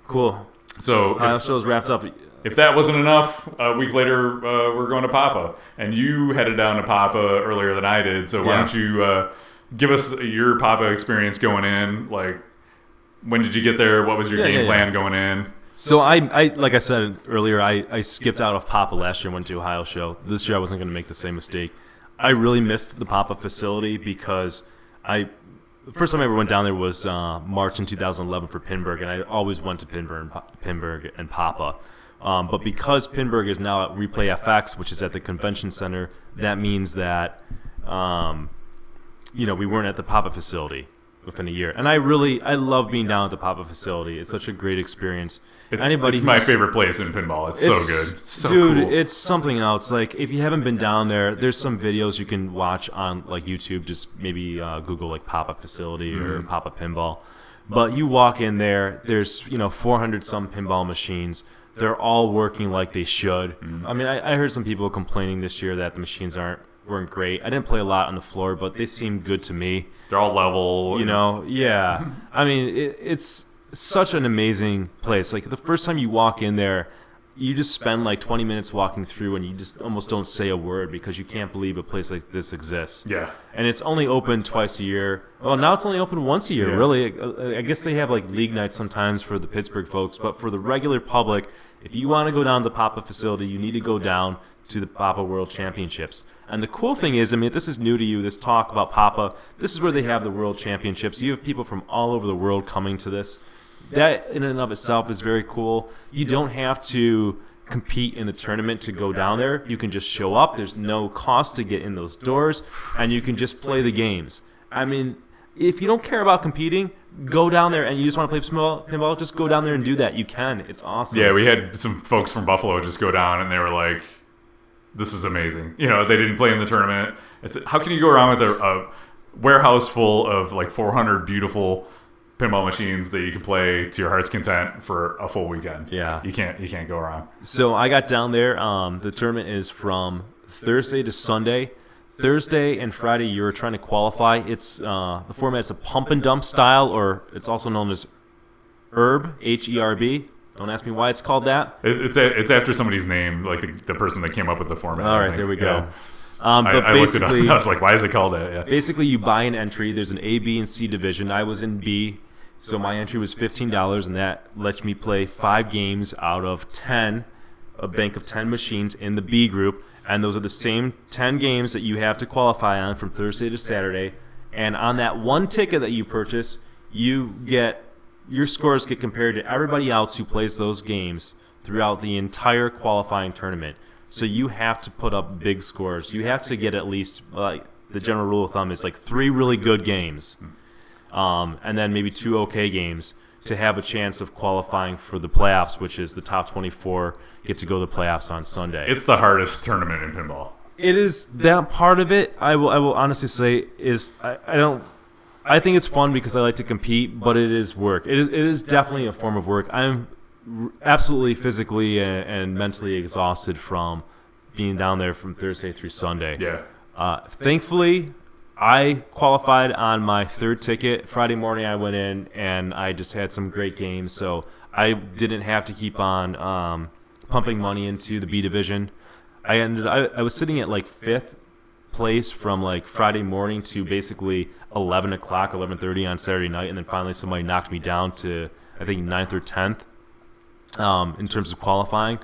Cool. So Ohio show's wrapped up. if that wasn't enough, a week later we're going to Papa, and you headed down to Papa earlier than I did. So why don't you give us your Papa experience going in? Like, when did you get there? What was your game plan going in? So I like I said earlier, I skipped out of Papa last year and went to Ohio show. This year I wasn't going to make the same mistake. I really missed the Papa facility because the first time I ever went down there was March in 2011 for Pinburg, and I always went to Pinburg and Papa. But because Pinburg is now at Replay FX, which is at the convention center, that means that we weren't at the Papa facility within a year. And I love being down at the Papa facility. It's such a great experience. It's my favorite place in pinball. It's so good. It's so dude, cool. It's something else. Like, if you haven't been down there, there's some videos you can watch on like YouTube. Just maybe Google like Papa facility or Papa pinball. But you walk in there, there's 400 some pinball machines. They're all working like they should. I mean, I heard some people complaining this year that the machines weren't great. I didn't play a lot on the floor, but they seemed good to me. They're all level. Yeah. I mean, it's such an amazing place. Like, the first time you walk in there, you just spend like 20 minutes walking through, and you just almost don't say a word because you can't believe a place like this exists. Yeah. And it's only open twice a year. Well, now it's only open once a year, really. I guess they have like league nights sometimes for the Pittsburgh folks, but for the regular public, if you want to go down to the Papa facility, you need to go down to the Papa World Championships. And the cool thing is, I mean, if this is new to you, this talk about Papa, this is where they have the World Championships. You have people from all over the world coming to this. That in and of itself is very cool. You don't have to compete in the tournament to go down there. You can just show up. There's no cost to get in those doors, and you can just play the games. I mean, if you don't care about competing, go down there, and you just want to play pinball, just go down there and do that. You can. It's awesome. Yeah, we had some folks from Buffalo just go down, and they were like, this is amazing. They didn't play in the tournament. How can you go around with a warehouse full of like 400 beautiful pinball machines that you can play to your heart's content for a full weekend? Yeah. You can't go around. So I got down there. The tournament is from Thursday to Sunday. Thursday and Friday, you're trying to qualify. It's the format's a pump and dump style, or it's also known as HERB, H-E-R-B. Don't ask me why it's called that. It's after somebody's name, like the person that came up with the format. All right, there we go. Yeah. But I looked it up. basically, I was like, why is it called that? Yeah. basically, you buy an entry. There's an A, B, and C division. I was in B, so my entry was $15, and that lets me play 5 games out of 10, a bank of 10 machines in the B group. And those are the same 10 games that you have to qualify on from Thursday to Saturday. And on that one ticket that you purchase, your scores get compared to everybody else who plays those games throughout the entire qualifying tournament. So you have to put up big scores. You have to get at least, like, the general rule of thumb is like 3 really good games, and then maybe 2 okay games to have a chance of qualifying for the playoffs, which is the top 24 get to go to the playoffs on Sunday. It's the hardest tournament in pinball. It is. That part of it, I will honestly say, is I think it's fun because I like to compete, but it is work. It is definitely a form of work. I'm absolutely physically and mentally exhausted from being down there from Thursday through Sunday. Yeah. Thankfully, I qualified on my 3rd ticket. Friday morning I went in, and I just had some great games, so I didn't have to keep on pumping money into the B division. I was sitting at like 5th place from like Friday morning to basically 11 o'clock, 11:30 on Saturday night, and then finally somebody knocked me down to, I think, 9th or 10th in terms of qualifying.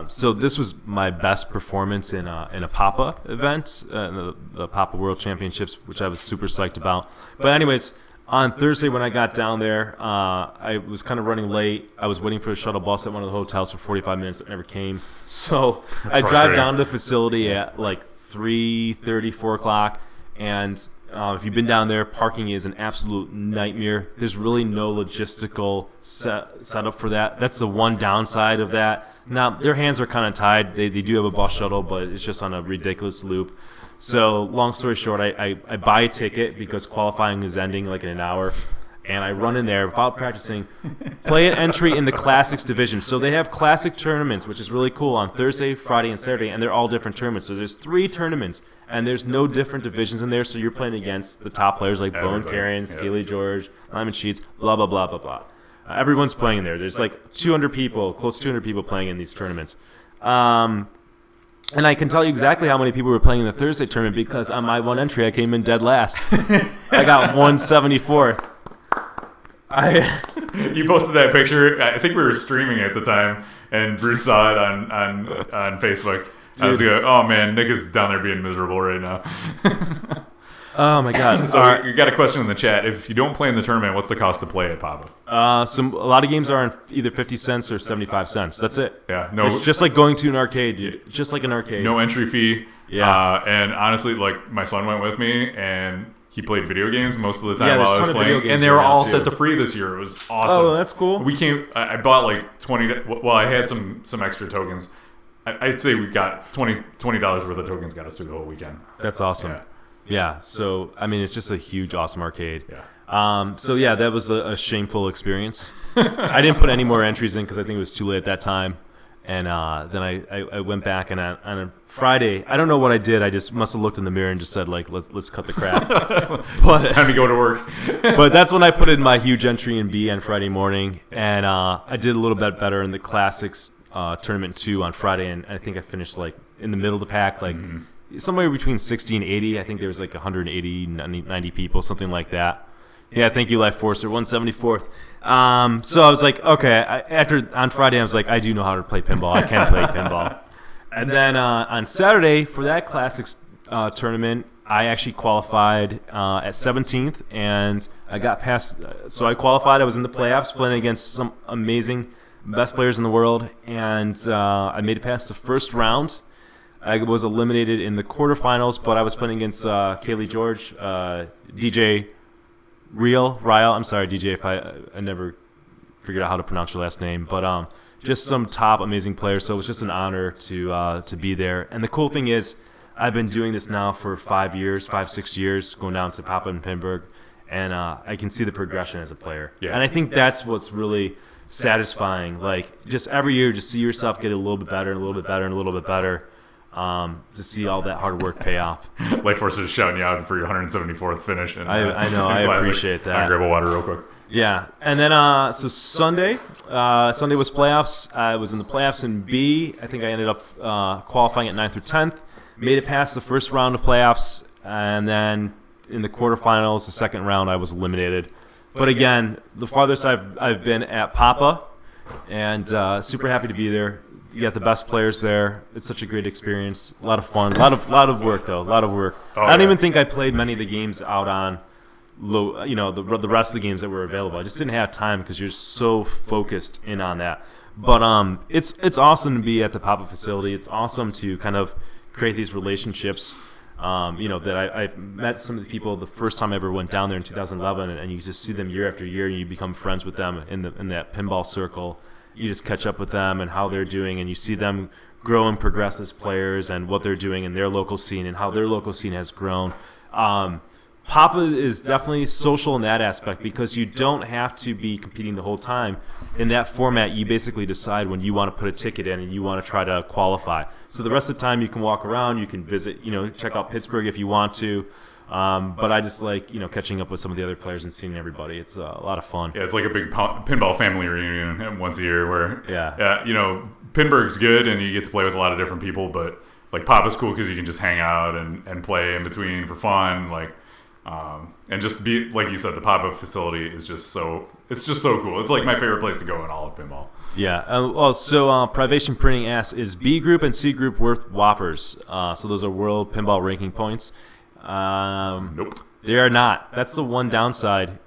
So this was my best performance in a Papa event, the Papa World Championships, which I was super psyched about. But anyways, on Thursday when I got down there, I was kind of running late. I was waiting for a shuttle bus at one of the hotels for 45 minutes. It never came. So I drive down to the facility at like 3:30, 4 o'clock, and if you've been down there, parking is an absolute nightmare. There's really no logistical setup for that. That's the one downside of that. Now, their hands are kind of tied. They do have a bus shuttle, but it's just on a ridiculous loop. So, long story short, I buy a ticket because qualifying is ending like in an hour, and I run in there without practicing, play an entry in the Classics division. So they have Classic tournaments, which is really cool, on Thursday, Friday, and Saturday, and they're all different tournaments. So there's 3 tournaments, and there's no different divisions in there, so you're playing against the top players like Bone Carrion, Scaly George, Lyman Sheets, blah, blah, blah, blah, blah. Everyone's playing in there. There's like 200 people, close to 200 people playing in these tournaments. And I can tell you exactly how many people were playing in the Thursday tournament because on my one entry, I came in dead last. I got 174th. You posted that picture. I think we were streaming at the time, and Bruce saw it on Facebook. Dude. I was like, oh man, Nick is down there being miserable right now. Oh my god! So we got a question in the chat. If you don't play in the tournament, what's the cost to play at Papa? A lot of games are in either 50 cents or 75 cents. That's it. Yeah, no, it's just like going to an arcade, dude. Just like an arcade. No entry fee. Yeah. And honestly, like my son went with me, and he played video games most of the time Yeah, while I there's was a ton of video playing, games and they were all too. set to free this year. It was awesome. Oh, that's cool. We came. I bought like 20. Well, I had some extra tokens. I'd say we got $20 worth of tokens got us through the whole weekend. That's awesome. Yeah. So I mean, it's just a huge, awesome arcade. Yeah. So yeah, that was a shameful experience. I didn't put any more entries in because I think it was too late at that time. And then I went back, and on a Friday, I don't know what I did. I just must have looked in the mirror and just said, like, let's cut the crap. But It's time to go to work. But that's when I put in my huge entry in B on Friday morning, and I did a little bit better in the Classics tournament 2 on Friday, and I think I finished like in the middle of the pack, like somewhere between 60 and 80. I think there was like 180, 90 people, something like that. Yeah, thank you, Life Forcer, 174th. So I was like, okay. On Friday, I was like, I do know how to play pinball. I can play pinball. And then on Saturday for that Classics tournament, I actually qualified at 17th, and I got past. So I qualified. I was in the playoffs playing against some amazing best players in the world, and I made it past the first round. I was eliminated in the quarterfinals, but I was playing against Kaylee George, DJ Ryle. I'm sorry, DJ, if I never figured out how to pronounce your last name, but just some top amazing players. So it was just an honor to be there. And the cool thing is, I've been doing this now for 5 years, 6 years, going down to Papa and Pinburg, and I can see the progression as a player. Yeah. And I think that's what's really satisfying. Like, just every year, just see yourself get a little bit better, and a little bit better, and a little bit better. To see all that hard work pay off. Life Force is shouting you out for your 174th finish. And, I know. I appreciate that. I'm gonna grab a water real quick. Yeah, and then so Sunday was playoffs. I was in the playoffs in B. I think I ended up qualifying at 9th or 10th. Made it past the first round of playoffs, and then in the quarterfinals, the second round, I was eliminated. But again, the farthest I've been at Papa, and super happy to be there. You got the best players there. It's such a great experience. A lot of fun. A lot of work though. A lot of work. Oh, I don't even think I played many of the games out on low. The rest of the games that were available. I just didn't have time because you're so focused in on that. But it's awesome to be at the Papa facility. It's awesome to kind of create these relationships. That I've met some of the people the first time I ever went down there in 2011, and you just see them year after year, and you become friends with them in that pinball circle. You just catch up with them and how they're doing, and you see them grow and progress as players and what they're doing in their local scene and how their local scene has grown. Papa is definitely social in that aspect because you don't have to be competing the whole time. In that format, you basically decide when you want to put a ticket in and you want to try to qualify. So the rest of the time you can walk around, you can visit, check out Pittsburgh if you want to. But I just like, catching up with some of the other players and seeing everybody. It's a lot of fun. Yeah, it's like a big pinball family reunion once a year where, yeah, Pinburg's good and you get to play with a lot of different people, but like Papa's cool because you can just hang out and play in between for fun. Like, and just be, like you said, the Papa facility is just so cool. It's like my favorite place to go in all of pinball. Yeah. So Privation Printing asks, is B group and C group worth whoppers? So those are world pinball ranking points. Nope. They are not. That's the one downside.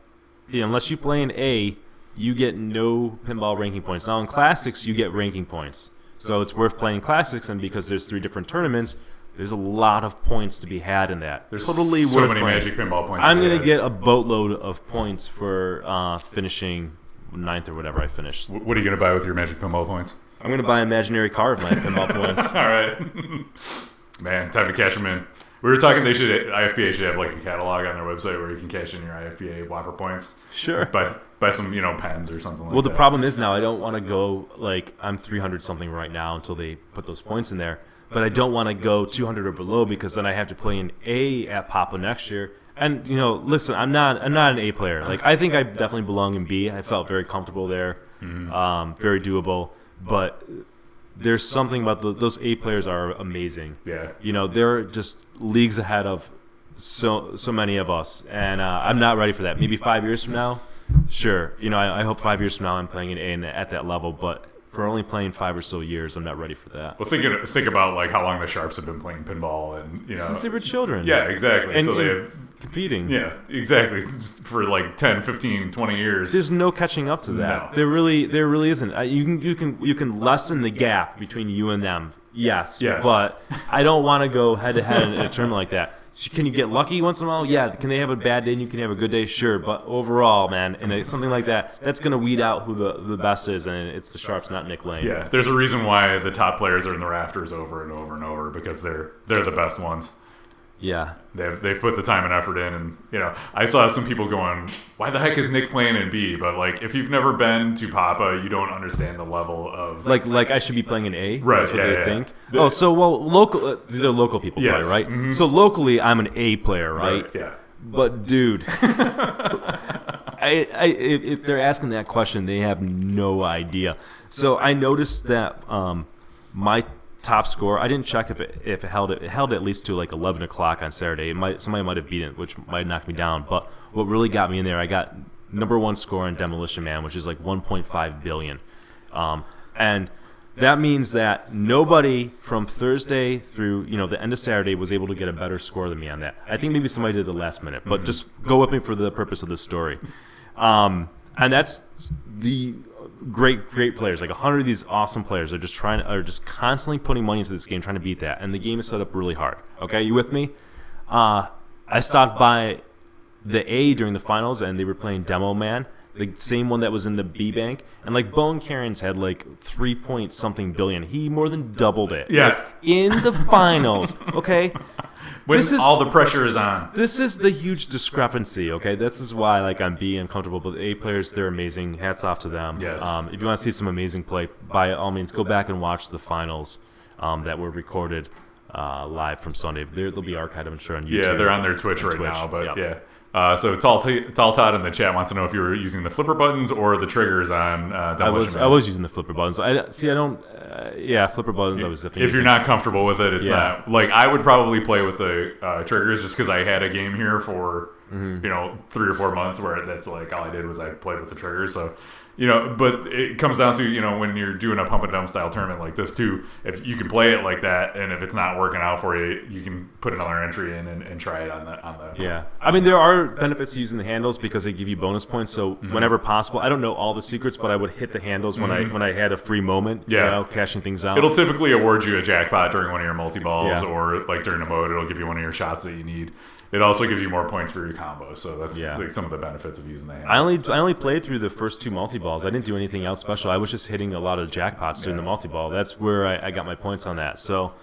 Unless you play in A, you get no pinball ranking points. Now in Classics, you get ranking points. So it's worth playing Classics, and because there's 3 different tournaments, there's a lot of points to be had in that. There's totally so worth many playing. Magic pinball points. I'm going to get a boatload of points for finishing 9th or whatever I finished. What are you going to buy with your Magic pinball points? I'm going to buy an imaginary car of my pinball points. All right. Man, time to cash them in. We were talking IFPA should have like a catalog on their website where you can cash in your IFPA Whopper points. Sure. Buy some, pens or something like that. Well, the problem is now I don't want to go like I'm 300 something right now until they put those points in there. But I don't want to go 200 or below because then I have to play an A at Papa next year. And listen, I'm not an A player. Like I think I definitely belong in B. I felt very comfortable there, very doable. But there's something about those A players are amazing. Yeah. They're just leagues ahead of so many of us, and I'm not ready for that. Maybe 5 years from now, sure. I hope 5 years from now I'm playing an A at that level, but for only playing 5 or so years, I'm not ready for that. Well, think about like how long the Sharps have been playing pinball, and since they were children. Yeah, exactly. And, so they have competing. Yeah, exactly. For like 10, 15, 20 years. There's no catching up to that. No. There really isn't. You can lessen the gap between you and them. Yes. But I don't want to go head to head in a tournament like that. Can you get lucky once in a while? Yeah. Can they have a bad day and you can have a good day? Sure. But overall, man, and something like that, that's going to weed out who the best is, and it's the Sharps, not Nick Lane. Yeah. There's a reason why the top players are in the rafters over and over and over, because they're the best ones. Yeah. They've put the time and effort in, and I saw some people going, "Why the heck is Nick playing in B?" But like, if you've never been to Papa, you don't understand the level of like I should be playing an A. Right? That's what they think. Local. These are local people play, right? Mm-hmm. So locally, I'm an A player, right? Yeah. But dude, if they're asking that question, they have no idea. So I noticed that my top score, I didn't check if it held at least to like 11 o'clock on Saturday. Somebody might have beaten it, which might knock me down. But what really got me in there, I got number one score on Demolition Man, which is like 1.5 billion, and that means that nobody from Thursday through the end of Saturday was able to get a better score than me on that. I think maybe somebody did the last minute, but just go with me for the purpose of this story. And that's the great players, like 100 of these awesome players are just constantly putting money into this game, trying to beat that, and the game is set up really hard. Okay, you with me? I stopped by the A during the finals, and they were playing Demo Man, the same one that was in the B bank, and like Bone Cairns had like 3 point something billion. He more than doubled it. Yeah, like, in the finals. Okay. When all the pressure is on. This is the huge discrepancy, okay? This is why I'm B uncomfortable, but the A players, they're amazing. Hats off to them. Yes. If you want to see some amazing play, by all means, go back and watch the finals that were recorded live from Sunday. They'll be archived, I'm sure, on YouTube. Yeah, they're on their Twitch right now, but yeah. So Tall Todd in the chat wants to know if you were using the flipper buttons or the triggers on Demolition Man. I was using the flipper buttons. Flipper buttons. I was definitely if you're not comfortable with it, it's not. Like, I would probably play with the triggers just because I had a game here for 3 or 4 months where that's like all I did was I played with the triggers. So but it comes down to when you're doing a pump and dump style tournament like this too. If you can play it like that, and if it's not working out for you, you can put another entry in and try it on the. Yeah, I mean there are benefits to using the handles because they give you bonus points. So whenever possible, I don't know all the secrets, but I would hit the handles when I had a free moment. Yeah, cashing things out. It'll typically award you a jackpot during one of your multi balls, or like during a mode, it'll give you one of your shots that you need. It also gives you more points for your combos, so that's like some of the benefits of using the handles. I only played through the first 2 multi-balls. I didn't do anything else special. I was just hitting a lot of jackpots during the multi-ball. That's where I got my points on that. So,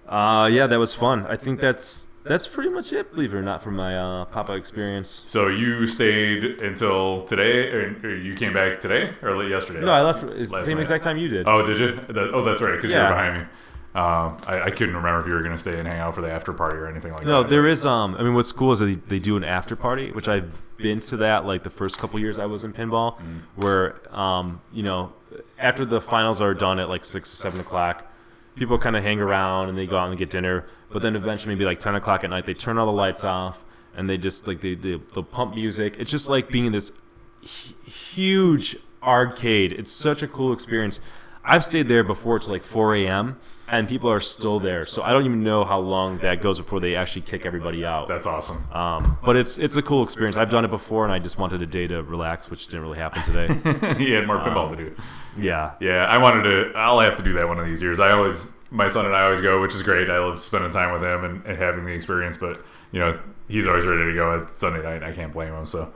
that was fun. I think that's pretty much it, believe it or not, from my Papa experience. So you stayed until today, or you came back today, or yesterday? No, I left the same exact time you did. Oh, did you? That's right, because you were behind me. I couldn't remember if you were going to stay and hang out for the after party or anything like that. No, there is. I mean, what's cool is that they do an after party, which I've been to that like the first couple years I was in pinball, where after the finals are done at like 6 or 7 o'clock, people kind of hang around and they go out and get dinner. But then eventually, maybe like 10 o'clock at night, they turn all the lights off and they just like they'll pump music. It's just like being in this huge arcade. It's such a cool experience. I've stayed there before till like 4 a.m. and people are still there. So I don't even know how long that goes before they actually kick everybody out. That's awesome. But it's a cool experience. I've done it before, and I just wanted a day to relax, which didn't really happen today. You had more pinball to do. Yeah. Yeah, I'll have to do that one of these years. My son and I always go, which is great. I love spending time with him and having the experience. But, he's always ready to go at Sunday night, and I can't blame him. So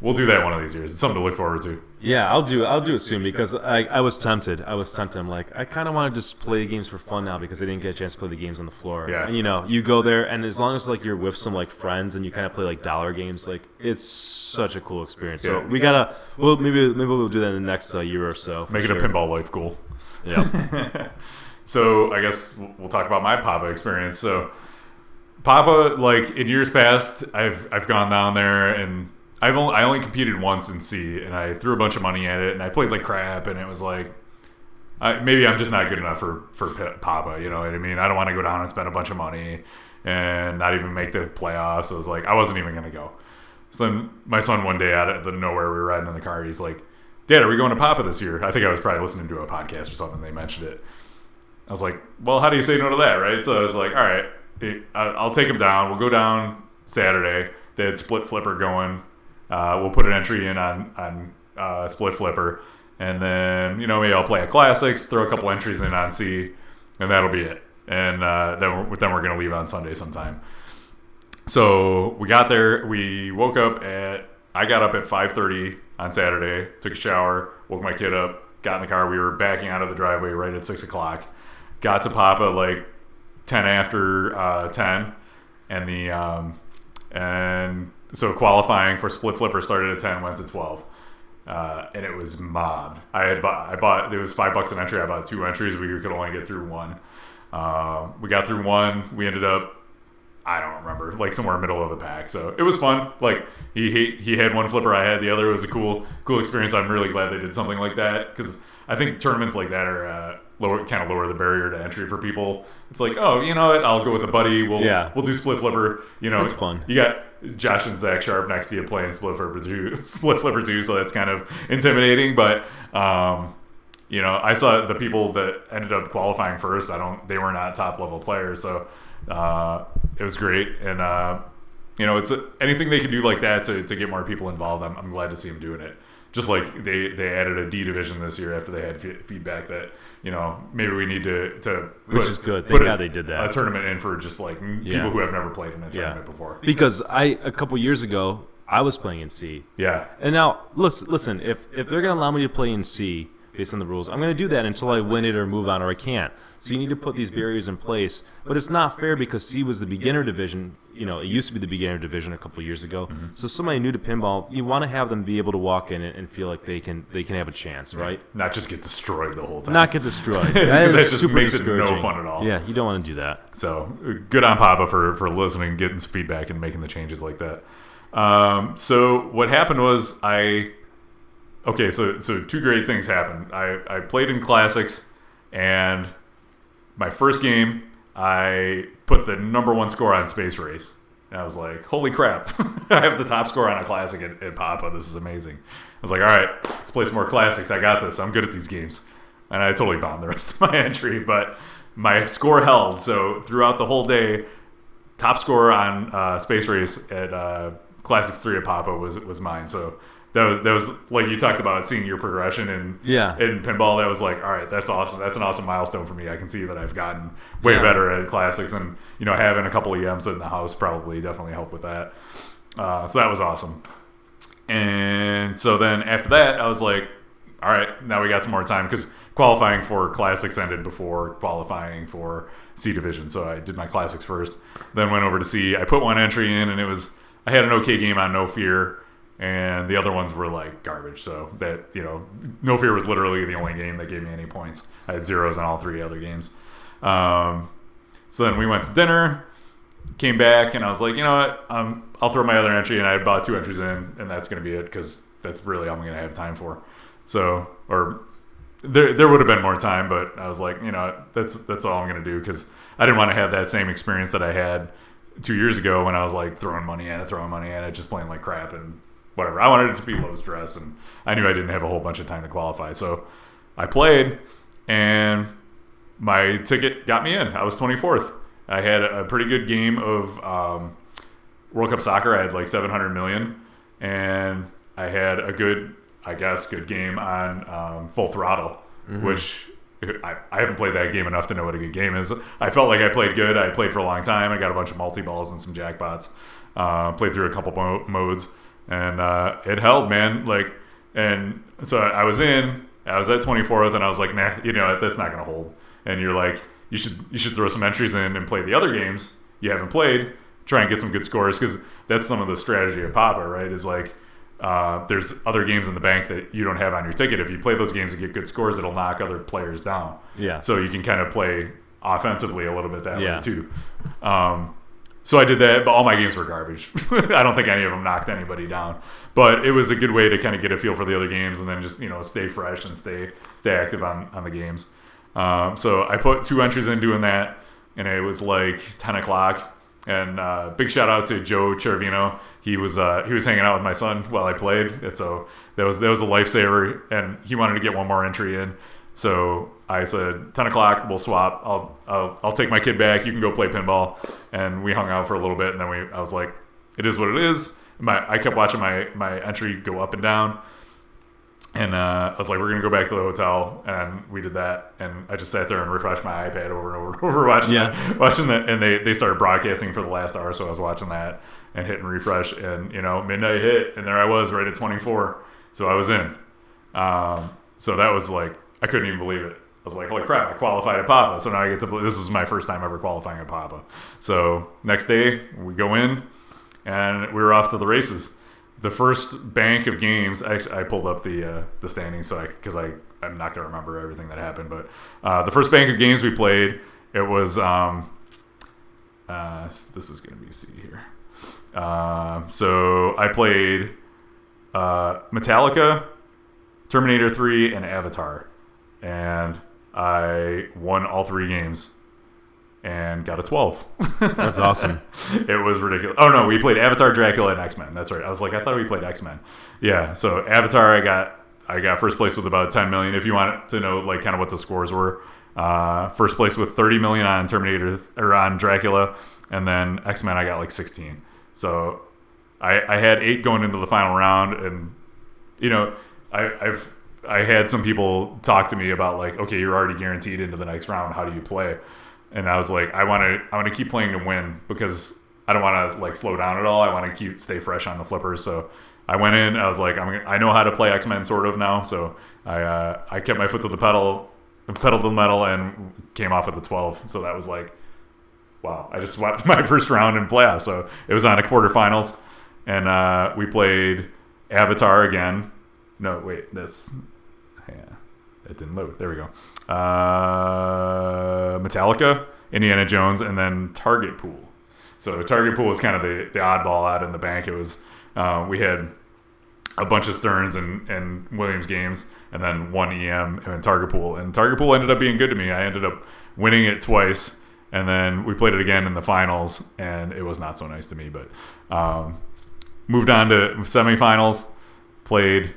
we'll do that one of these years. It's something to look forward to. Yeah, I'll do it soon because I was tempted. I'm like, I kind of want to just play the games for fun now because I didn't get a chance to play the games on the floor. Yeah. And you go there, and as long as like you're with some like friends and you kind of play like dollar games, like it's such a cool experience. So Yeah. we gotta, maybe we'll do that in the next year or so. Make it a pinball life goal. Yeah. So I guess we'll talk about my Papa experience. So Papa, like in years past, I've gone down there and I only competed once in C, and I threw a bunch of money at it, and I played like crap, and it was like, maybe I'm just not good enough for Papa. You know what I mean? I don't want to go down and spend a bunch of money and not even make the playoffs. So it was like I wasn't even gonna go. So then my son one day out of the nowhere, we were riding in the car. He's like, "Dad, are we going to Papa this year?" I think I was probably listening to a podcast or something. They mentioned it. I was like, "Well, how do you say no to that, right?" So I was like, "All right, I'll take him down. We'll go down Saturday. They had Split Flipper going. We'll put an entry in on Split Flipper, and then maybe I'll play a Classics, throw a couple entries in on C, and that'll be it. And then we're gonna leave on Sunday sometime." So we got there. We woke up I got up at 5:30 on Saturday. Took a shower, woke my kid up, got in the car. We were backing out of the driveway right at 6 o'clock. Got to Papa like 10 after 10, and so qualifying for Split Flipper started at 10, went to 12, and it was mobbed. I bought it was $5 an entry. I bought 2 entries. We could only get through one. We got through one. We ended up, I don't remember, like somewhere middle of the pack. So it was fun. Like he had one flipper, I had the other. It was a cool experience. I'm really glad they did something like that because I think tournaments like that are lower the barrier to entry for people. It's like, oh, you know what? I'll go with a buddy. We'll do Split Flipper. That's fun. You got Josh and Zach Sharp next to you playing Split Flipper too, so that's kind of intimidating. But I saw the people that ended up qualifying first. They were not top level players, so it was great. And it's anything they can do like that to get more people involved. I'm glad to see them doing it. Just like they added a D division this year after they had feedback that maybe we need to which is good. Thank God they did that. A tournament in for just like people who have never played in a tournament before. Because a couple years ago I was playing in C. Yeah. And now listen, if they're gonna allow me to play in C based on the rules, I'm gonna do that until I win it or move on or I can't. So you need to put these barriers in place. But it's not fair because C was the beginner division. It used to be the beginner division a couple years ago. Mm-hmm. So somebody new to pinball, you want to have them be able to walk in and feel like they can have a chance, right? Not just get destroyed the whole time. Not get destroyed. That just super makes it discouraging. no fun at all. Yeah, you don't want to do that. So good on Papa for listening, getting some feedback, and making the changes like that. So what happened was so 2 great things happened. I played in Classics, and my first game, I put the number 1 score on Space Race. And I was like, holy crap. I have the top score on a Classic at Papa. This is amazing. I was like, all right, let's play some more Classics. I got this. I'm good at these games. And I totally bombed the rest of my entry, but my score held. So throughout the whole day, top score on Space Race at Classics 3 at Papa was mine. So that was like you talked about, seeing your progression in pinball. That was like, all right, that's awesome. That's an awesome milestone for me. I can see that I've gotten way better at Classics, and having a couple of EMs in the house probably definitely helped with that. So that was awesome. And so then after that, I was like, all right, now we got some more time because qualifying for Classics ended before qualifying for C division. So I did my Classics first, then went over to C. I put 1 entry in, and I had an okay game on No Fear. And the other ones were like garbage. So that, No Fear was literally the only game that gave me any points. I had zeros on all 3 other games. So then we went to dinner, came back, and I was like, you know what? I'll throw my other entry, and I had bought 2 entries in, and that's going to be it because that's really all I'm going to have time for. So, or there would have been more time, but I was like, that's all I'm going to do because I didn't want to have that same experience that I had 2 years ago when I was like throwing money at it, just playing like crap and whatever. I wanted it to be low stress, and I knew I didn't have a whole bunch of time to qualify. So I played, and my ticket got me in. I was 24th. I had a pretty good game of World Cup Soccer. I had like 700 million, and I had a good game on Full Throttle, which I haven't played that game enough to know what a good game is. I felt like I played good. I played for a long time. I got a bunch of multi-balls and some jackpots. Played through a couple modes. and it held, man. Like, and so I was at 24th, and I was like, nah, that's not gonna hold. And you're like, you should throw some entries in and play the other games you haven't played, try and get some good scores, because that's some of the strategy of Papa, right? Is like, there's other games in the bank that you don't have on your ticket. If you play those games and get good scores, it'll knock other players down. Yeah. So you can kind of play offensively a little bit that way too. So I did that, but all my games were garbage. I don't think any of them knocked anybody down. But it was a good way to kind of get a feel for the other games, and then just stay fresh and stay active on the games. So I put 2 entries in doing that, and it was like 10 o'clock. And big shout out to Joe Chervino. He was hanging out with my son while I played, and so that was a lifesaver. And he wanted to get one more entry in, so I said 10 o'clock, we'll swap. I'll take my kid back. You can go play pinball. And we hung out for a little bit, and then I was like, it is what it is. I kept watching my entry go up and down. And I was like, we're going to go back to the hotel. And we did that. And I just sat there and refreshed my iPad over and over watching that. And they started broadcasting for the last hour. So I was watching that and hitting refresh. And, midnight hit. And there I was right at 24. So I was in. So that was like, I couldn't even believe it. I was like, holy crap, I qualified at Papa. So now I get to play. This was my first time ever qualifying at Papa. So next day, we go in. And we were off to the races. The first bank of games, I pulled up the standings, because I'm not gonna remember everything that happened. But the first bank of games we played, it was this is gonna be C here. So I played Metallica, Terminator 3, and Avatar, and I won all 3 games. And got a 12. That's awesome. It was ridiculous. Oh no, we played Avatar, Dracula, and X-Men. That's right. I was like, I thought we played X-Men. Yeah. So Avatar, I got first place with about 10 million. If you want to know like kind of what the scores were, first place with 30 million on Terminator or on Dracula, and then X-Men I got like 16. So I had 8 going into the final round, and I had some people talk to me about like, okay, you're already guaranteed into the next round. How do you play? And I was like, I want to keep playing to win, because I don't want to like slow down at all. I want to stay fresh on the flippers. So I went in. I was like, I know how to play X-Men sort of now. So I kept my foot to the pedal to the metal, and came off at the 12. So that was like, wow! I just swept my first round in playoffs. So it was on a quarterfinals, and we played Avatar again. No, wait, it didn't load. There we go. Metallica, Indiana Jones, and then Target Pool. So Target Pool was kind of the oddball out in the bank. It was we had a bunch of Stearns and Williams games, and then 1 EM and Target Pool. And Target Pool ended up being good to me. I ended up winning it twice, and then we played it again in the finals, and it was not so nice to me. But moved on to semifinals, played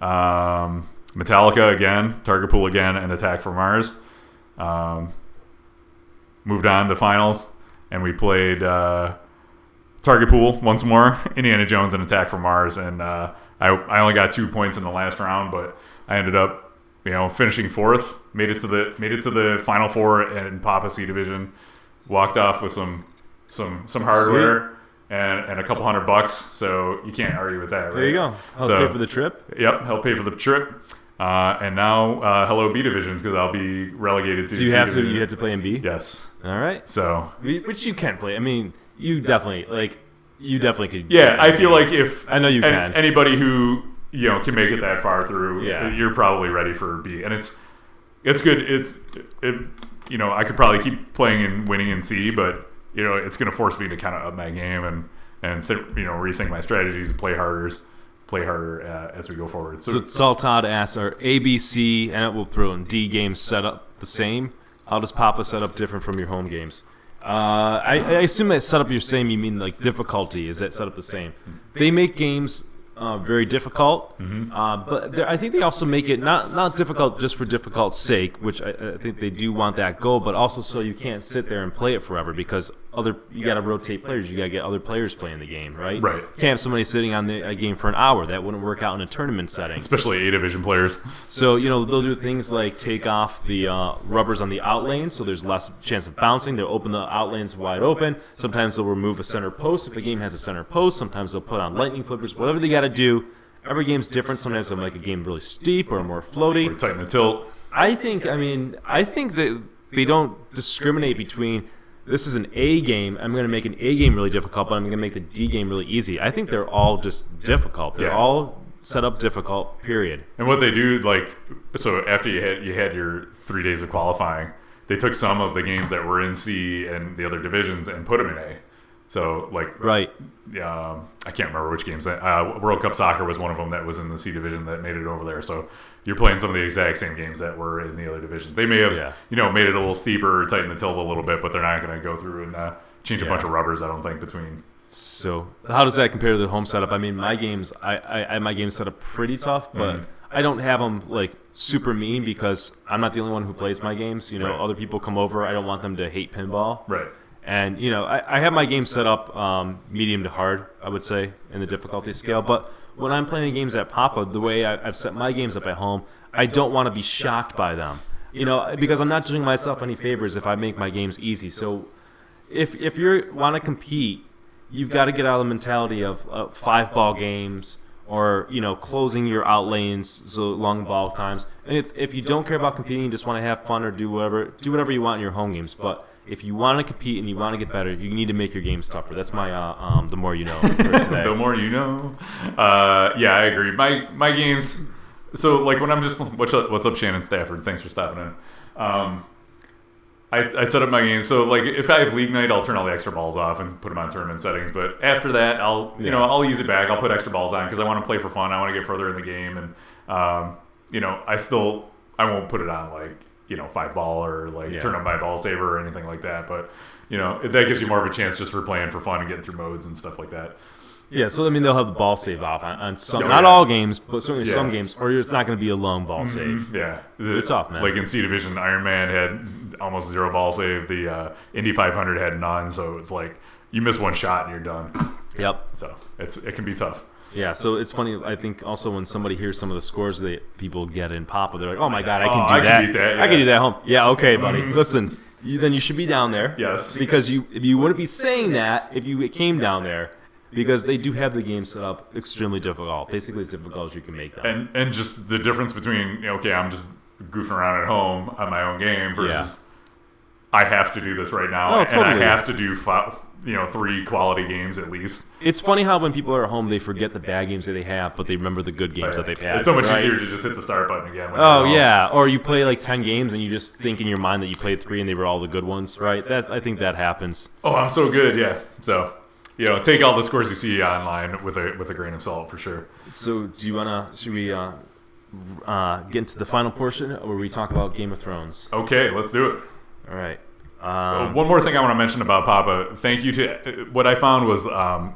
Metallica again, Target Pool again, and Attack from Mars. Moved on to finals, and we played Target Pool once more, Indiana Jones, and Attack from Mars. And I only got 2 points in the last round, but I ended up finishing 4th. Made it to the Final 4 in Papa C division. Walked off with some hardware. And a couple $100, so you can't argue with that, right? There you go. Help pay for the trip. Yep, help pay for the trip. And now, hello B divisions, because I'll be relegated to. So you have to play in B. Yes. All right. So, which you can play. I mean, you definitely could. Yeah, I feel like if I know you can. Anybody who can make it that far through, you're probably ready for B, and it's good. I could probably keep playing and winning in C, but. It's going to force me to kind of up my game and rethink my strategies and play harder as we go forward. So Saltad asks, are A, B, C, and we'll throw in D games set up the same? How does Papa set up different from your home games? I assume that set up you're saying you mean like difficulty. Is that set up the same? They make games very difficult, but I think they also make it not difficult just for difficult sake, which I think they do want that goal, but also so you can't sit there and play it forever, because you got to rotate players. You got to get other players playing the game, right? Right. You can't have somebody sitting on a game for an hour. That wouldn't work out in a tournament setting. Especially A division players. So, they'll do things like take off the rubbers on the out lanes, so there's less chance of bouncing. They'll open the out lanes wide open. Sometimes they'll remove a center post if a game has a center post. Sometimes they'll put on lightning flippers. Whatever they got to do. Every game's different. Sometimes they'll make a game really steep or more floaty. Or tighten the tilt. I think that they don't discriminate between this is an A game, I'm going to make an A game really difficult, but I'm going to make the D game really easy. I think they're all just difficult. They're all set up difficult, period. And what they do, so after you had your 3 days of qualifying, they took some of the games that were in C and the other divisions and put them in A. So, right. I can't remember which games. World Cup Soccer was one of them that was in the C division that made it over there. So you're playing some of the exact same games that were in the other divisions. They may have, made it a little steeper, tightened the tilt a little bit, but they're not going to go through and change a bunch of rubbers, I don't think, between. So how does that compare to the home setup? I mean, my games, I have my games set up pretty tough, but I don't have them super mean because I'm not the only one who plays my games. Other people come over. I don't want them to hate pinball. Right. And, I have my game set up medium to hard, I would say, in the difficulty scale. But when I'm playing games at Papa, the way I've set my games up at home, I don't want to be shocked by them. Because I'm not doing myself any favors if I make my games easy. So if you want to compete, you've got to get out of the mentality of 5-ball games or, closing your out lanes, so long ball times. And if you don't care about competing, you just want to have fun or do whatever you want in your home games. But if you want to compete and you want to get better, you need to make your games tougher. That's my the more you know for today. The more you know. Yeah, I agree. My games. So when I'm just what's up, Shannon Stafford? Thanks for stopping in. I set up my game. So if I have league night, I'll turn all the extra balls off and put them on tournament settings. But after that, I'll ease it back. I'll put extra balls on because I want to play for fun. I want to get further in the game, and I won't put it on 5-ball or turn on my ball saver or anything like that. But that gives you more of a chance just for playing for fun and getting through modes and stuff like that. Yeah, so they'll have the ball save off on some, not all games, but certainly some games, or it's not going to be a long ball save. Yeah, it's off, man. In C Division, Iron Man had almost 0 ball save. The Indy 500 had none, so it's you miss one shot and you're done. Yep. So it can be tough. Yeah, so it's funny. I think also when somebody hears some of the scores that people get in Papa, they're like, "Oh my God, I can do that. Can beat that. Yeah. I can do that at home." Yeah, okay, buddy. Listen, then you should be down there. Yes. Because you wouldn't be saying that if you came down there. Because they do have the game set up extremely difficult, basically as difficult as you can make them. And just the difference between I'm just goofing around at home on my own game versus I have to do this right now, and I have to do 3 quality games at least. It's funny how when people are at home, they forget the bad games that they have, but they remember the good games that they've had. It's so much easier to just hit the start button again. Or you play 10 games and you just think in your mind that you played 3 and they were all the good ones, right? I think that happens. Oh, I'm so good, yeah. So. Take all the scores you see online with a grain of salt for sure. So, should we get into the final portion where we talk about Game of Thrones? Okay, let's do it. All right. One more thing I want to mention about Papa. Thank you to what I found was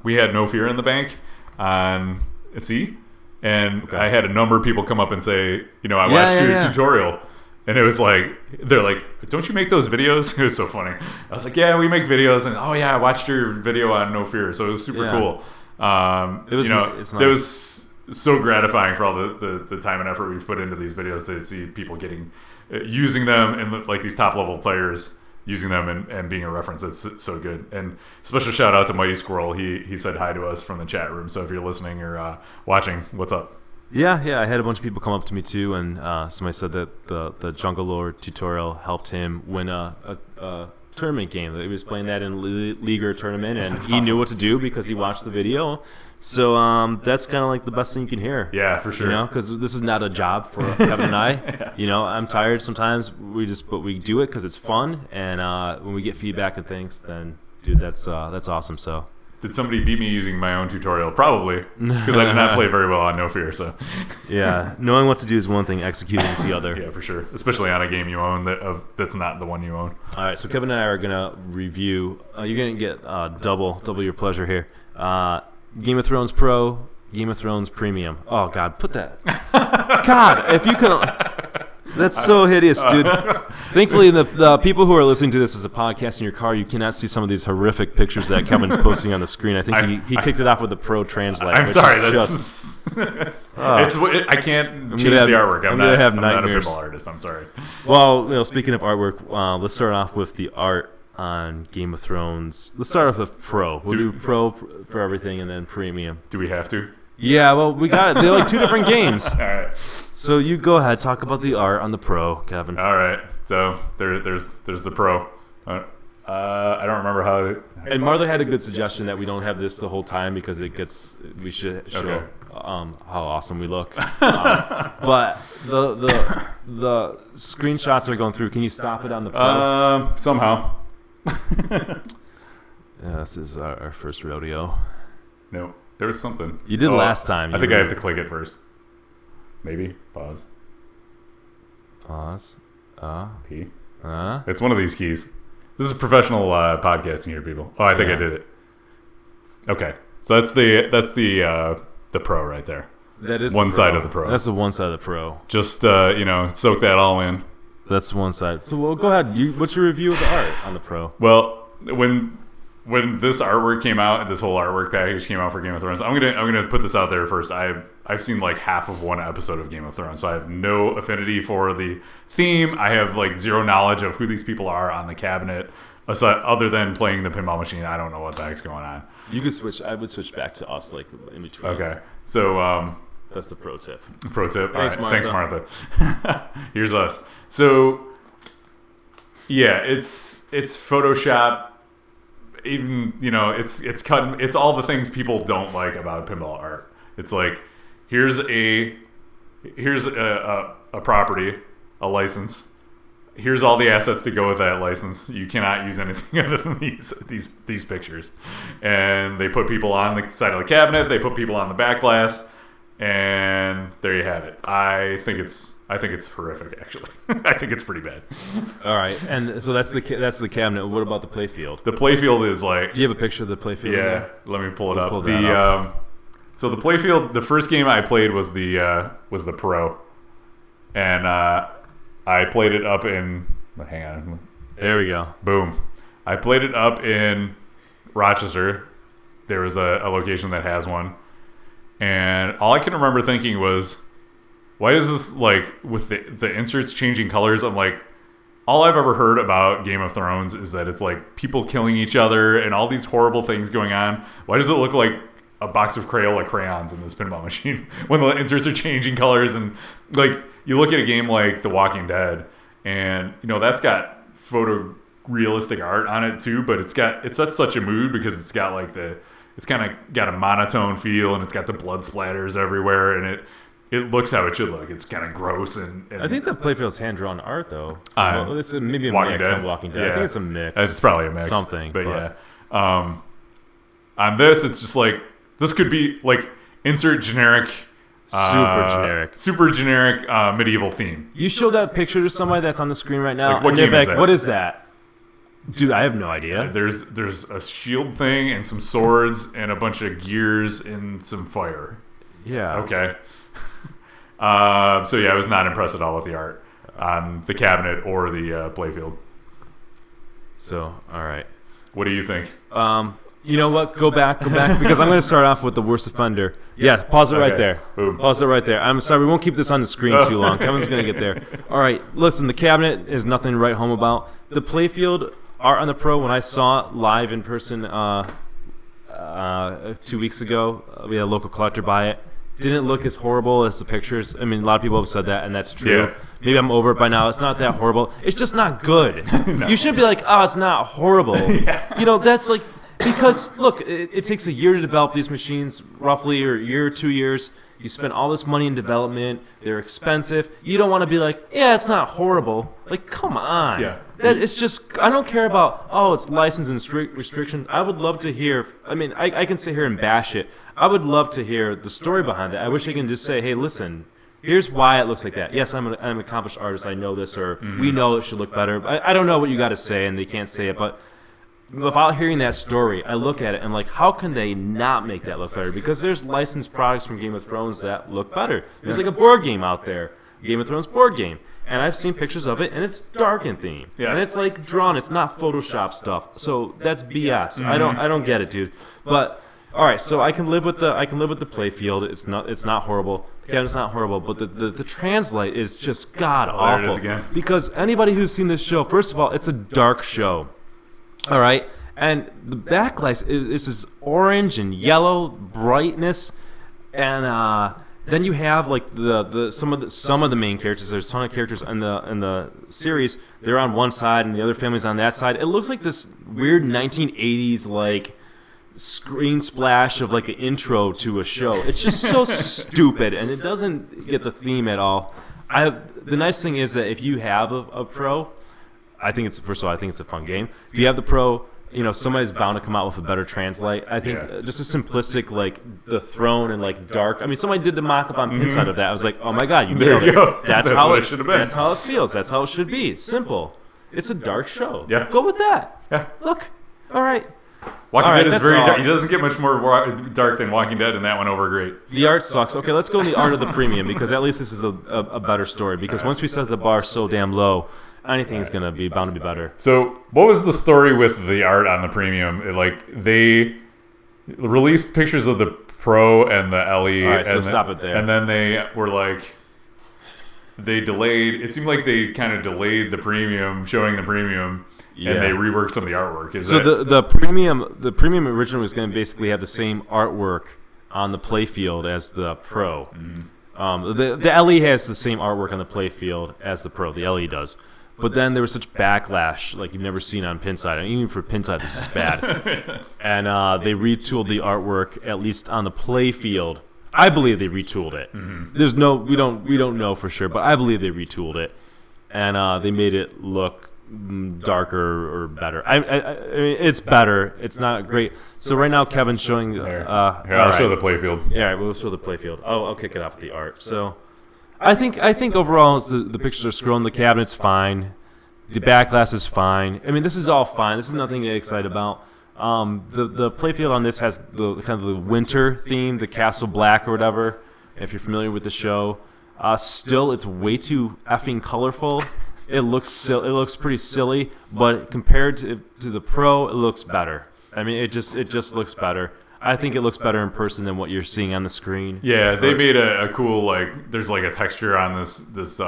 we had No Fear in the bank on C, and I had a number of people come up and say, I watched your tutorial. And it was they're like, don't you make those videos? It was so funny. I was like, yeah, we make videos. And, I watched your video on No Fear. So it was super cool. It was, it's nice. It was so gratifying for all the time and effort we've put into these videos to see people using them and these top level players using them and being a reference. It's so good. And special shout out to Mighty Squirrel. He said hi to us from the chat room. So if you're listening or watching, what's up? Yeah, I had a bunch of people come up to me too, and somebody said that the Jungle Lord tutorial helped him win a tournament game. He was playing that in league or tournament, and he knew what to do because he watched the video. So that's kind of the best thing you can hear. Yeah, for sure. Because this is not a job for Kevin and I. I'm tired sometimes. But we do it because it's fun, and when we get feedback and things, then dude, that's awesome. So. Did somebody beat me using my own tutorial? Probably, because I did not play very well on No Fear. So, yeah, knowing what to do is one thing, executing is the other. Yeah, for sure. Especially on a game you own that's not the one you own. All right, so Kevin and I are gonna review. You're gonna get double your pleasure here. Game of Thrones Pro, Game of Thrones Premium. Oh God, put that. God, if you could. That's so hideous, dude. Thankfully, the people who are listening to this as a podcast in your car, you cannot see some of these horrific pictures that Kevin's posting on the screen. I think he kicked it off with the Pro Translate. I'm sorry. I can't change the artwork. I'm not a pinball artist. I'm sorry. Well, speaking of artwork, let's start off with the art on Game of Thrones. Let's start off with Pro. We'll do Pro for everything and then Premium. Do we have to? Yeah, well, we got it. They're like two different games. All right. So you go ahead, talk about the art on the Pro, Kevin. All right. So there's the Pro. I don't remember how to. And Martha had a good suggestion that we don't have this the whole time because we should show how awesome we look. But the screenshots are going through. Can you stop it on the Pro? Somehow. Yeah, this is our first rodeo. No, there was something. You did last time. I think I have to click it first. Maybe pause. Pause. P. Uh. It's one of these keys. This is professional podcasting here, people. Oh, I think I did it. Okay, so that's the Pro right there. That is one side of the Pro. That's the one side of the Pro. Just soak that all in. That's one side. So well, go ahead. What's your review of the art on the Pro? Well, when this artwork came out, this whole artwork package came out for Game of Thrones, I'm gonna put this out there first. I've seen like half of one episode of Game of Thrones, so I have no affinity for the theme. I have like zero knowledge of who these people are on the cabinet, other than playing the pinball machine. I don't know what the heck's going on. You could switch. I would switch back to us, like in between. Okay, so that's the pro tip. Pro tip. Thanks, all right. Martha. Thanks, Martha. Here's us. So yeah, it's Photoshop. Even it's cut. It's all the things people don't like about pinball art. It's like here's a property, a license. Here's all the assets to go with that license. You cannot use anything other than these pictures. And they put people on the side of the cabinet. They put people on the back glass, and there you have it. I think it's horrific, actually. I think it's pretty bad. All right, and so that's the cabinet. What about the playfield? The playfield is like. Do you have a picture of the playfield? Yeah, let me pull it up. Up. So the playfield. The first game I played was the Pro, and I played it up in. Hang on. There we go. Boom. I played it up in Rochester. There was a location that has one, and all I can remember thinking was, why is this like with the inserts changing colors? I'm like, all I've ever heard about Game of Thrones is that it's like people killing each other and all these horrible things going on. Why does it look like a box of Crayola crayons in this pinball machine when the inserts are changing colors? And like you look at a game like The Walking Dead, and that's got photorealistic art on it too, but it's at such a mood because it's got like it's kind of got a monotone feel, and it's got the blood splatters everywhere, and it looks how it should look. It's kind of gross, and I think the playfield's hand-drawn art, though. It's maybe a Walking mix Dead. on Walking Dead. Yeah. I think it's a mix. It's probably a mix. Something. But yeah. On this, it's just like, this could be like insert generic. Super generic medieval theme. You show that picture to somebody that's on the screen right now, Like, what and they're game is like, that? what is that? Dude, I have no idea. There's a shield thing and some swords and a bunch of gears and some fire. Yeah. Okay. So yeah, I was not impressed at all with the art on the cabinet or the playfield. So, all right. What do you think? You know what? Go back, because I'm going to start off with the worst offender. Yeah, pause it right there. Boom. Pause it right there. I'm sorry, we won't keep this on the screen too long. Kevin's going to get there. All right, listen, the cabinet is nothing to write home about. The playfield art on the Pro, when I saw it live in person 2 weeks ago, we had a local collector buy it. Didn't look as horrible as the pictures. I mean, a lot of people have said that, and that's true. Yeah. Maybe I'm over it by now. It's not that horrible. It's just not good. No. You should be like, oh, it's not horrible. Yeah. That's like, because, look, it takes a year to develop these machines, roughly, or a year or 2 years. You spend all this money in development. They're expensive. You don't want to be like, yeah, it's not horrible. Like, come on. Yeah. That it's just, I don't care about, it's license and restriction. I would love to hear, I can sit here and bash it. I would love to hear the story behind it. I wish I can just say, hey, listen, here's why it looks like that. Yes, I'm an accomplished artist. I know this, or we know it should look better. I don't know what you got to say, and they can't say it, but without hearing that story, I look at it and like, how can they not make that look better? Because there's licensed products from Game of Thrones that look better. There's like a board game out there, Game of Thrones board game, And I've seen pictures of it, and it's dark in theme. Yeah. And it's like drawn. It's not Photoshop stuff. So that's BS. I don't get it, dude. But all right, so I can live with the play field. It's not horrible. The cabinet's not horrible, but the translate is just god awful. There it is again. Because anybody who's seen this show, first of all, it's a dark show. All right, and the backlight is this orange and yellow brightness, and then you have like some of the main characters. There's a ton of characters in the series. They're on one side, and the other family's on that side. It looks like this weird 1980s like screen splash of like an intro to a show. It's just so stupid, and it doesn't get the theme at all. The nice thing is that if you have a pro, I think it's a fun game. If you have the pro, somebody's bound to come out with a better translate. I think just a simplistic like the throne and like dark. I mean, somebody did the mock-up on Pinside of that. I was like, oh my god, you nailed it. That's how it should have been. That's how it feels. That's how it should be. Simple. It's a dark show. Yeah. Go with that. Yeah. Look. All right. Walking All right, Dead is that's very all. dark. He doesn't get much more dark than Walking Dead, and that went over great. The art sucks. Okay, let's go in the art of the premium because at least this is a better story. Because once we set the bar so damn low, anything's gonna be bound to be better. So, what was the story with the art on the premium? They released pictures of the Pro and the LE. All right, so stop it there. And then they were like, they delayed. It seemed like they kind of delayed the premium, showing the premium. Yeah. And they reworked some of the artwork. The premium original was going to basically have the same artwork on the playfield as the Pro. The LE has the same artwork on the playfield as the Pro. The LE does, but then there was such backlash like you've never seen on Pinside. I mean, even for Pinside, this is bad. And they retooled the artwork at least on the playfield. I believe they retooled it. There's we don't know for sure, but I believe they retooled it, and they made it look darker or better. I mean, it's better. It's not great. So right now, Kevin's showing. Here, I'll show the playfield. Yeah, right, we'll show the playfield. I'll kick it off with the art. So, I think overall the pictures are scrolling. The cabinet's fine. The back glass is fine. I mean, this is all fine. This is nothing to get excited about. The playfield on this has the kind of the winter theme, the castle black or whatever. If you're familiar with the show, still it's way too effing colorful. It looks pretty silly, but compared to the Pro, it looks better. I mean, it just looks better. I think it looks better in person than what you're seeing on the screen. Yeah, they made a cool there's like a texture on this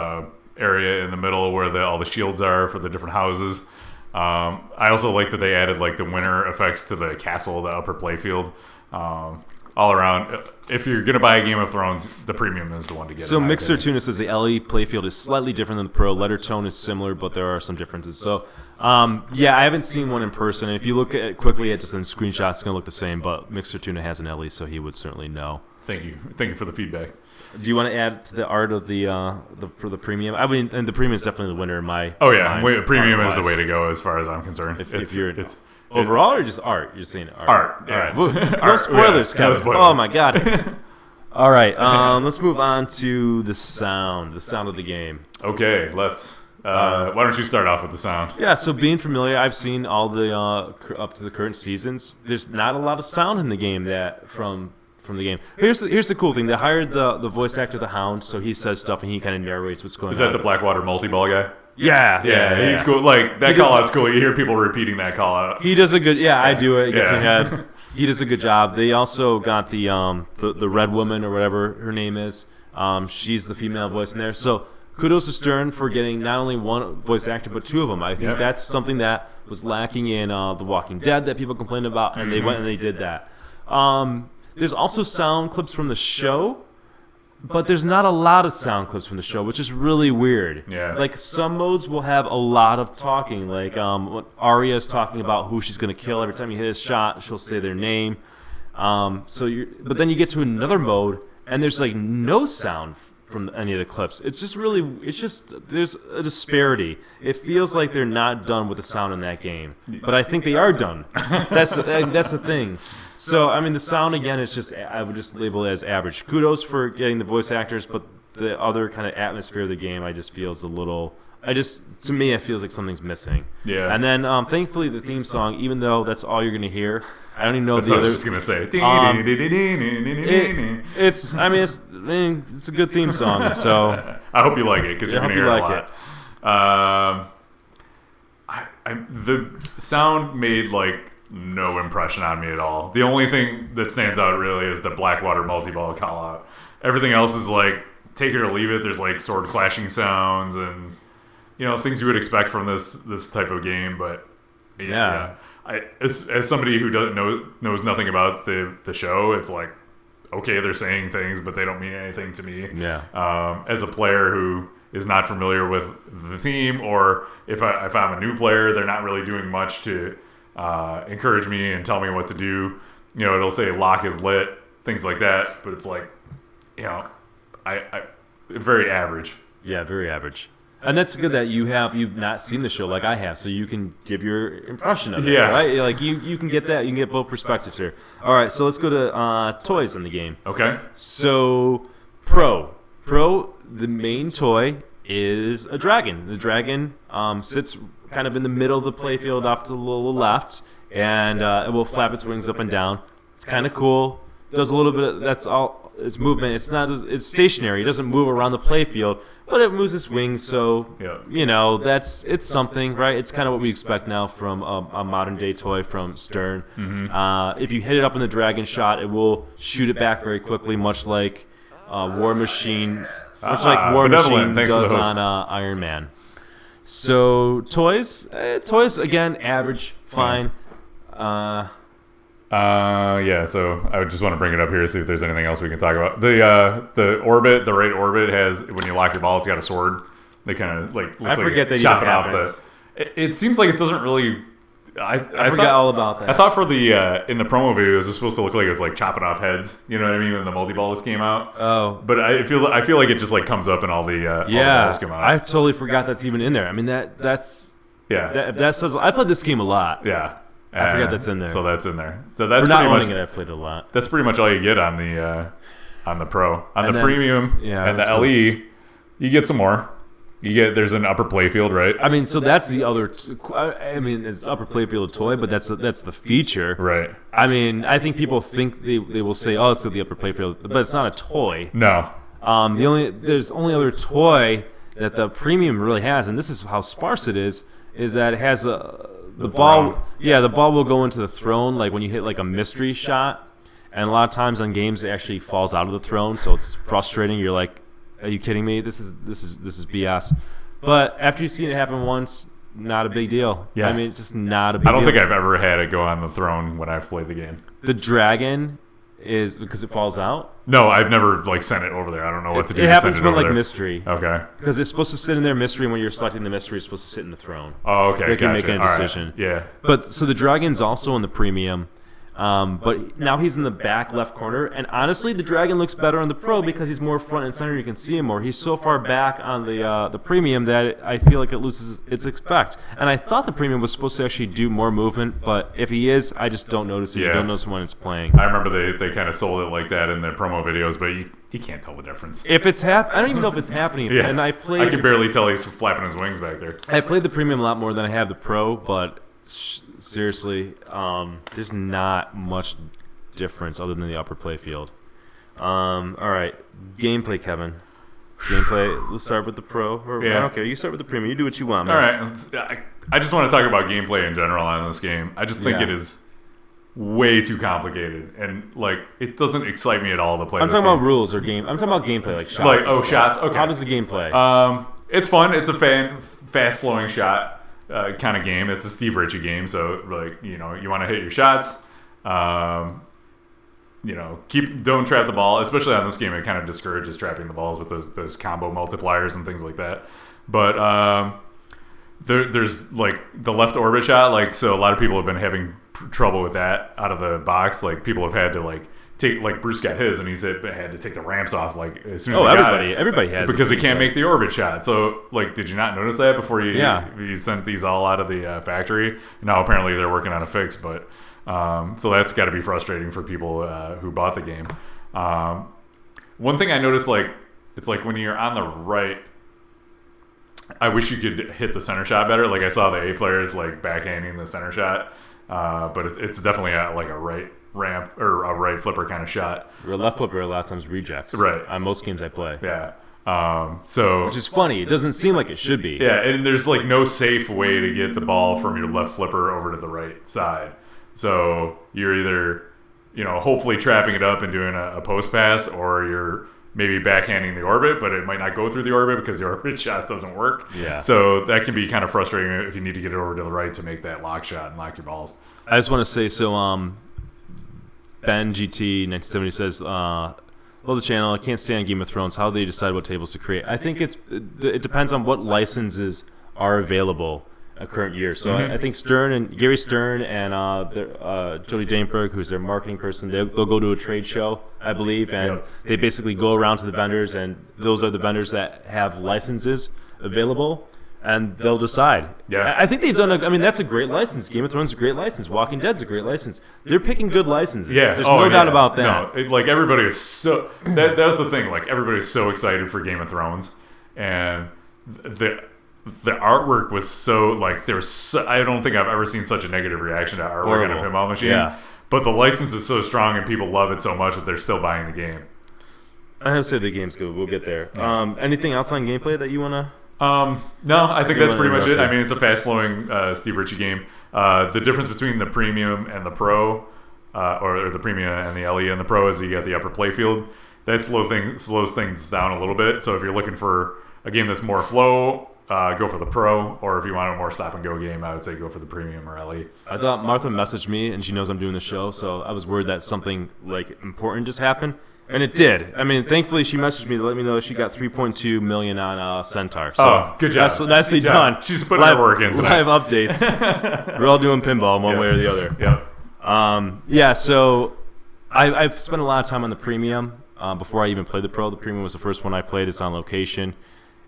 area in the middle where all the shields are for the different houses. I also like that they added like the winter effects to the castle, the upper playfield. All around, if you're gonna buy a Game of Thrones, the premium is the one to get. So Mixer Tuna says the LE playfield is slightly different than the Pro. Letter tone is similar, but there are some differences. So, I haven't seen one in person. If you look at it quickly at just in screenshots, it's gonna look the same. But Mixer Tuna has an LE, so he would certainly know. Thank you for the feedback. Do you want to add to the art of for the premium? I mean, and the premium is definitely the winner in my. Oh yeah, premium is the way to go as far as I'm concerned. It's overall or just art? You're saying art. Art. Yeah. All right. No spoilers, Kevin. No spoilers. Oh my god. All right. Let's move on to the sound of the game. Okay. Let's. Why don't you start off with the sound? Yeah. So being familiar, I've seen all the up to the current seasons. There's not a lot of sound in the game from the game. Here's the cool thing. They hired the voice actor, the Hound, so he says stuff and he kind of narrates what's going on. Is that the Blackwater multi-ball guy? Yeah, he's cool. Like that call out's cool. You hear people repeating that call out. He does a good. Yeah, I do it. It gets in your head. He does a good job. They also got the red woman or whatever her name is. She's the female voice in there. So kudos to Stern for getting not only one voice actor but two of them. I think that's something that was lacking in The Walking Dead that people complained about, and they went and they did that. There's also sound clips from the show. But there's not a lot of sound clips from the show, which is really weird. Yeah. Like, some modes will have a lot of talking. Like, when Arya's talking about who she's going to kill. Every time you hit a shot, she'll say their name. But then you get to another mode, and there's, like, no sound from any of the clips. It's just there's a disparity. It feels like they're not done with the sound in that game. But I think they are done. That's the thing. So, I mean, the sound, again, is just, I would just label it as average. Kudos for getting the voice actors, but the other kind of atmosphere of the game, I just feels a little, to me, it feels like something's missing. Yeah. And then, thankfully, the theme song, even though that's all you're going to hear, I don't even know that's the what other. I was just going to say. It's a good theme song. So, I hope you like it because you're I going to hope hear you it a lot. The sound made like no impression on me at all. The only thing that stands out really is the Blackwater multi-ball call out. Everything else is like take it or leave it. There's like sword clashing sounds and things you would expect from this type of game. But yeah. As somebody who knows nothing about the show, it's like okay, they're saying things, but they don't mean anything to me. Yeah. As a player who is not familiar with the theme, or if I'm a new player, they're not really doing much to encourage me and tell me what to do. It'll say lock is lit, things like that, but it's like, I very average. Yeah, very average. And that's good that you've not seen the show like I have, so you can give your impression of it. Yeah. Right? Like you can get that. You can get both perspectives here. All right, so let's go to toys in the game. Okay. So Pro, the main toy is a dragon. The dragon sits kind of in the middle of the playfield off to the little left, and it will flap its wings up and down. It's kind of cool. Does a little bit of, that's all its movement. It's stationary. It doesn't move around the playfield, but it moves its wings. So it's something, right? It's kind of what we expect now from a modern day toy from Stern. Mm-hmm. If you hit it up in the dragon shot, it will shoot it back very quickly, much like War Machine does on Iron Man. So toys again, average, fine. So I would just want to bring it up here to see if there's anything else we can talk about. The orbit, the right orbit has, when you lock your ball, it's got a sword. They kind of like looks I forget like that chopping even off happens. it seems like it doesn't really. I forgot all about that. I thought for the in the promo videos, it was supposed to look like it was like chopping off heads. You know what I mean? When the multi-balls came out. Oh, but I feel like it just like comes up and all the all the balls come out. I totally forgot that's even in there. I mean that's that says I played this game a lot. Yeah. I forgot that's in there. So that's in there. So that's for not pretty owning much, it. I played it a lot. That's pretty much all you get on the Pro. On the Premium and the LE, you get some more. There's an upper playfield, right? I mean, so that's the other. It's upper playfield toy, but that's the feature, right? I mean, I think people think they will say, "Oh, it's the upper playfield," but it's not a toy. No. There's only other toy that the Premium really has, and this is how sparse it is that it has the ball. Throne. Yeah, the ball will go into the throne, like when you hit like a mystery shot, and a lot of times on games it actually falls out of the throne, so it's frustrating. You're like, are you kidding me? This is BS. But after you've seen it happen once, not a big deal. Yeah. I mean, it's just not a big deal. I don't think I've ever had it go on the throne when I've played the game. The dragon is because it falls out. No, I've never like sent it over there. I don't know what to do. It happens when with like mystery. Okay. Because it's supposed to sit in there mystery, and when you're selecting the mystery, it's supposed to sit in the throne. Oh, okay. They can Gotcha. make a decision. Right. Yeah. But so the dragon's also in the Premium. But now he's in the back left corner, and honestly, the dragon looks better on the Pro because he's more front and center. You can see him more. He's so far back on the Premium that I feel like it loses its effect. And I thought the Premium was supposed to actually do more movement, but if he is, I just don't notice it. Yeah. You don't notice when it's playing. I remember they kind of sold it like that in their promo videos, but you can't tell the difference. If it's I don't even know if it's happening. Yeah. And I can barely tell he's flapping his wings back there. I played the Premium a lot more than I have the Pro, but seriously, there's not much difference other than the upper playfield. All right, gameplay, Kevin. Gameplay. Let's start with the Pro. Yeah. I don't care. You start with the Premium. You do what you want, man. All right. I just want to talk about gameplay in general on this game. I just think it is way too complicated, and like it doesn't excite me at all to play. I'm this talking game. about rules or game. I'm talking about gameplay, like shots. Like shots. Okay. How does the game play? It's fun. It's a fast flowing shot kind of game. It's a Steve Ritchie game, so like you want to hit your shots. Don't trap the ball, especially on this game. It kind of discourages trapping the balls with those combo multipliers and things like that. But there's like the left orbit shot, like so a lot of people have been having trouble with that out of the box. Like people have had to like take, like Bruce got his, and he said had to take the ramps off like as soon as he got it, everybody has because they can't make the orbit shot. So like, did you not notice that before you sent these all out of the factory? Now apparently they're working on a fix, but. So that's got to be frustrating for people who bought the game. One thing I noticed, like it's like when you're on the right, I wish you could hit the center shot better. Like I saw the A players like backhanding the center shot, but it's definitely like a right ramp or a right flipper kind of shot. Or a left flipper a lot of times rejects. Right. On most games I play. Yeah. So Which is funny. It doesn't seem like it should be. yeah, and there's like no safe way to get the ball from your left flipper over to the right side. So you're either, hopefully trapping it up and doing a post pass, or you're maybe backhanding the orbit, but it might not go through the orbit because the orbit shot doesn't work. Yeah. So that can be kind of frustrating if you need to get it over to the right to make that lock shot and lock your balls. I just want to say, Ben GT 1970 says, love the channel. I can't stand Game of Thrones. How do they decide what tables to create? I think it depends on what licenses are available a current year. So I think Gary Stern and Jody Daneberg, who's their marketing person, they'll go to a trade show, I believe, and they basically go around to the vendors, and those are the vendors that have licenses available, and they'll decide. Yeah. I think they've done that's a great license. Game of Thrones is a great license. Walking Dead's a great license. They're picking good licenses. Yeah. There's no doubt about that. No, everybody is so that's the thing. Like, everybody's so excited for Game of Thrones, and the artwork was so, like, I don't think I've ever seen such a negative reaction to artwork on a pinball machine. Yeah. But the license is so strong and people love it so much that they're still buying the game. I have to say the game's good. We'll get there. Anything else on gameplay that you want to... No, I think that's pretty much it. interrupt you. I mean, it's a fast-flowing Steve Ritchie game. The difference between the Premium and the Pro, or the Premium and the LE and the Pro, is you got the upper playfield. That slows things down a little bit. So if you're looking for a game that's more flow, go for the Pro. Or if you want a more stop-and-go game, I would say go for the Premium or LE. I thought Martha messaged me, and she knows I'm doing the show, so I was worried that something important just happened. And it did. I mean, thankfully, she messaged me to let me know she got 3.2 million on Centaur. So good job. Nicely Good job. done. She's putting her work in tonight. Live updates. We're all doing pinball one way or the other. Yep. So I've spent a lot of time on the Premium before I even played the Pro. The Premium was the first one I played. It's on location.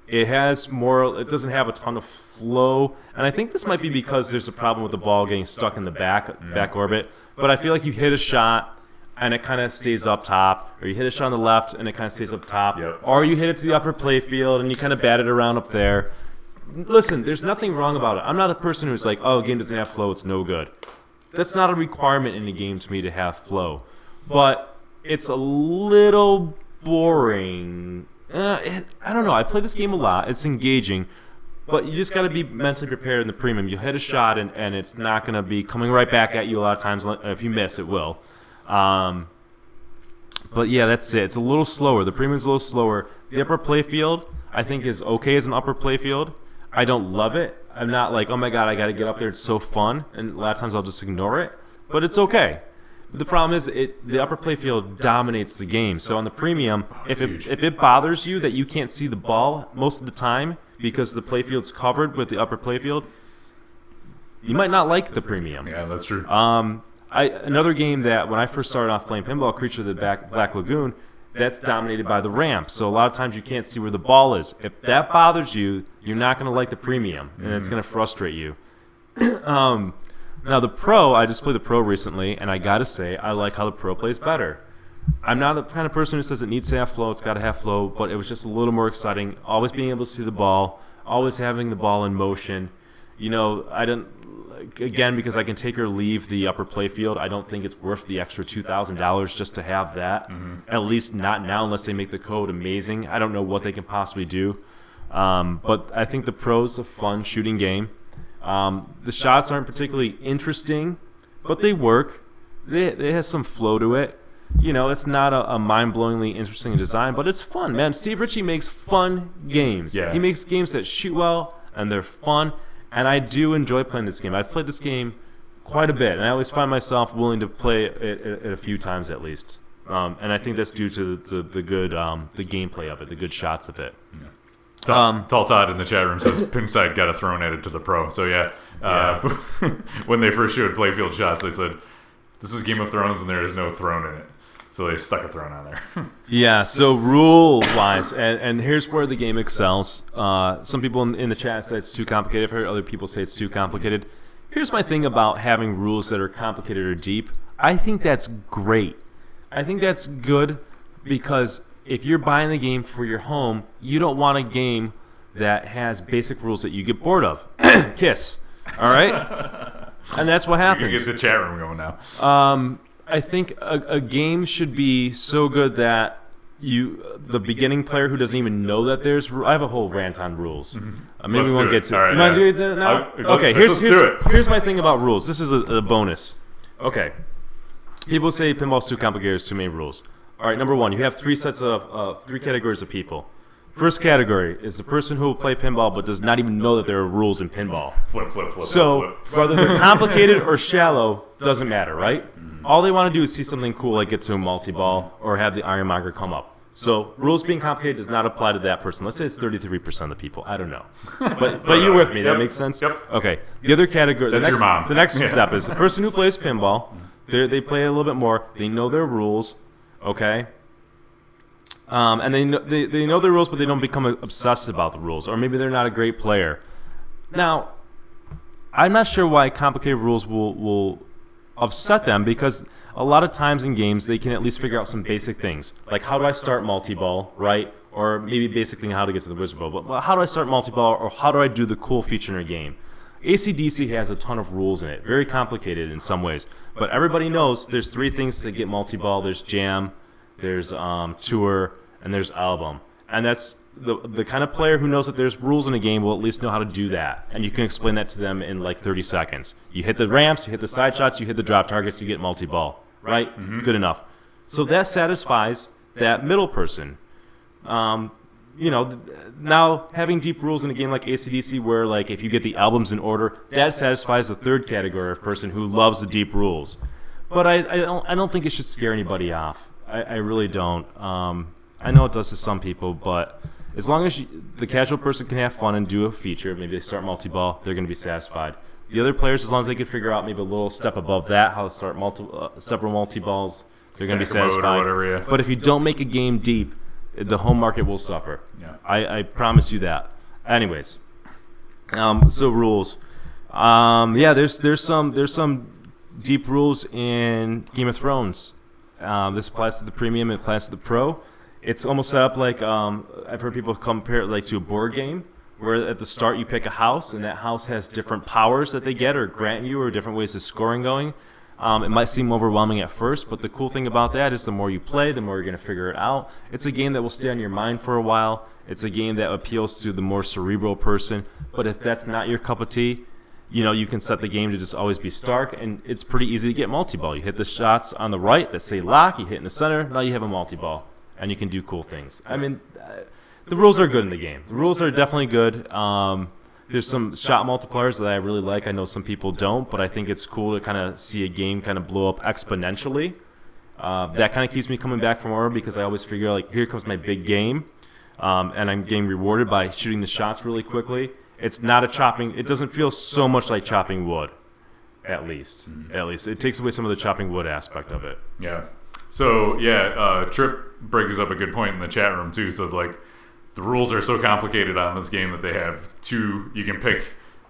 It doesn't have a ton of flow, and I think this might be because there's a problem with the ball getting stuck in the back orbit. But I feel like you hit a shot and it kind of stays up top, or you hit a shot on the left and it kind of stays up top, or you hit it to the upper play field and you kind of bat it around up there. Listen, there's nothing wrong about it. I'm not a person who's like, oh, a game doesn't have flow, it's no good. That's not a requirement in a game to me to have flow. But it's a little boring. I don't know. I play this game a lot. It's engaging. But you just got to be mentally prepared in the Premium. You hit a shot and it's not going to be coming right back at you a lot of times. If you miss, it will. But yeah, that's it. It's a little slower. The Premium's a little slower. The upper playfield, I think, is okay as an upper playfield. I don't love it. I'm not like, oh my god, I got to get up there. It's so fun. And a lot of times I'll just ignore it. But it's okay. But the problem is the upper playfield dominates the game. So on the Premium, if it bothers you that you can't see the ball most of the time because the playfield's covered with the upper playfield, you might not like the Premium. Yeah, that's true. Another game that when I first started off playing pinball, Creature of the Black Lagoon, that's dominated by the ramp. So a lot of times you can't see where the ball is. If that bothers you, you're not going to like the Premium, and it's going to frustrate you. Now the Pro, I just played the Pro recently, and I got to say, I like how the Pro plays better. I'm not the kind of person who says it needs to have flow, it's got to have flow, but it was just a little more exciting. Always being able to see the ball, always having the ball in motion. Again, because I can take or leave the upper playfield, I don't think it's worth the extra $2,000 just to have that. At least not now, unless they make the code amazing. I don't know what they can possibly do. But I think the Pro's a fun shooting game. The shots aren't particularly interesting, but they work. They have some flow to it. It's not a mind-blowingly interesting design, but it's fun, man. Steve Ritchie makes fun games. Yeah. He makes games that shoot well, and they're fun. And I do enjoy playing this game. I've played this game quite a bit, and I always find myself willing to play it a few times at least. And I think that's due to the good the gameplay of it, the good shots of it. Tall Todd in the chat room says Pinside got a throne added to the Pro. So yeah. When they first showed playfield shots, they said, this is Game of Thrones and there is no throne in it. So they stuck a throne on there. Yeah, so rule-wise, and here's where the game excels. Some people in the chat say it's too complicated. I've heard other people say it's too complicated. Here's my thing about having rules that are complicated or deep. I think that's great. I think that's good because if you're buying the game for your home, you don't want a game that has basic rules that you get bored of. Kiss. All right? And that's what happens. You can get the chat room going now. I think a game should be so good that the beginning player who doesn't even know that there's. I have a whole rant on rules. Maybe Let's we won't do it. get to. All right, you want to yeah. do it now? Okay. Let's do it. Here's my thing about rules. This is a bonus. Okay. People say pinball's too complicated. There's too many rules. All right. Number one, you have three categories of people. First category is the person who will play pinball but does not even know that there are rules in pinball. Flip. So whether they're complicated or shallow doesn't matter, right? All they want to do is see something cool, like get to a multi-ball or have the ironmonger come up. So rules being complicated does not apply to that person. Let's say it's 33% of the people. I don't know, but you're with me. That makes sense. Yep. Okay. The other category. That's your mom. The next step is the person who plays pinball. They play a little bit more. They know their rules. Okay. And they know their rules, but they don't become obsessed about the rules, or maybe they're not a great player. Now, I'm not sure why complicated rules will upset them, because a lot of times in games they can at least figure out some basic things, like how do I start multi-ball, right? Or maybe basically how to get to the wizard ball. But how do I start multi-ball, or how do I do the cool feature in a game? AC/DC has a ton of rules in it, very complicated in some ways. But everybody knows there's three things to get multi-ball. There's jam, there's tour, and there's album. And that's the kind of player who knows that there's rules in a game will at least know how to do that. And you can explain that to them in like 30 seconds. You hit the ramps, you hit the side shots, you hit the drop targets, you get multi-ball. Right? Good enough. So that satisfies that middle person. Now having deep rules in a game like AC/DC, where like if you get the albums in order, that satisfies the third category of person who loves the deep rules. But I don't think it should scare anybody off. I really don't. I know it does to some people, but as long as the casual person can have fun and do a feature, maybe they start multi-ball, they're going to be satisfied. The other players, as long as they can figure out maybe a little step above that, how to start several multi-balls, they're going to be satisfied. Whatever, yeah. But if you don't make a game deep, the home market will suffer. Yeah. I promise you that. Anyways, so rules. There's some deep rules in Game of Thrones. This applies to the premium, it applies to the pro. It's almost set up like I've heard people compare it like to a board game, where at the start you pick a house, and that house has different powers that they get or grant you, or different ways of scoring going. It might seem overwhelming at first, but the cool thing about that is the more you play, the more you're going to figure it out. It's a game that will stay on your mind for a while. It's a game that appeals to the more cerebral person. But if that's not your cup of tea, you can set the game to just always be Stark, and it's pretty easy to get multi-ball. You hit the shots on the right that say lock, you hit in the center, now you have a multi-ball, and you can do cool things. I mean, the rules are good in the game. The rules are definitely good. There's some shot multipliers that I really like. I know some people don't, but I think it's cool to kind of see a game kind of blow up exponentially. That kind of keeps me coming back for more, because I always figure, like, here comes my big game, and I'm getting rewarded by shooting the shots really quickly. It's not a chopping. It doesn't feel so much like chopping wood, at least. At least it takes away some of the chopping wood aspect of it. Yeah. So Trip brings up a good point in the chat room too. So it's like the rules are so complicated on this game that they have two. You can pick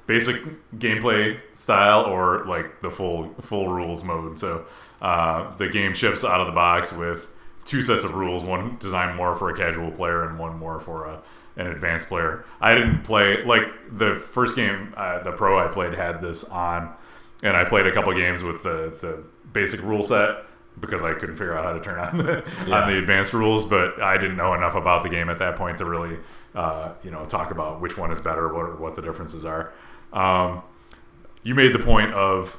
basic gameplay style or like the full rules mode. So the game ships out of the box with two sets of rules. One designed more for a casual player and one more for an advanced player. I didn't play, like, the first game, the pro I played had this on, and I played a couple games with the basic rule set because I couldn't figure out how to turn on the advanced rules, but I didn't know enough about the game at that point to really talk about which one is better, what the differences are. You made the point of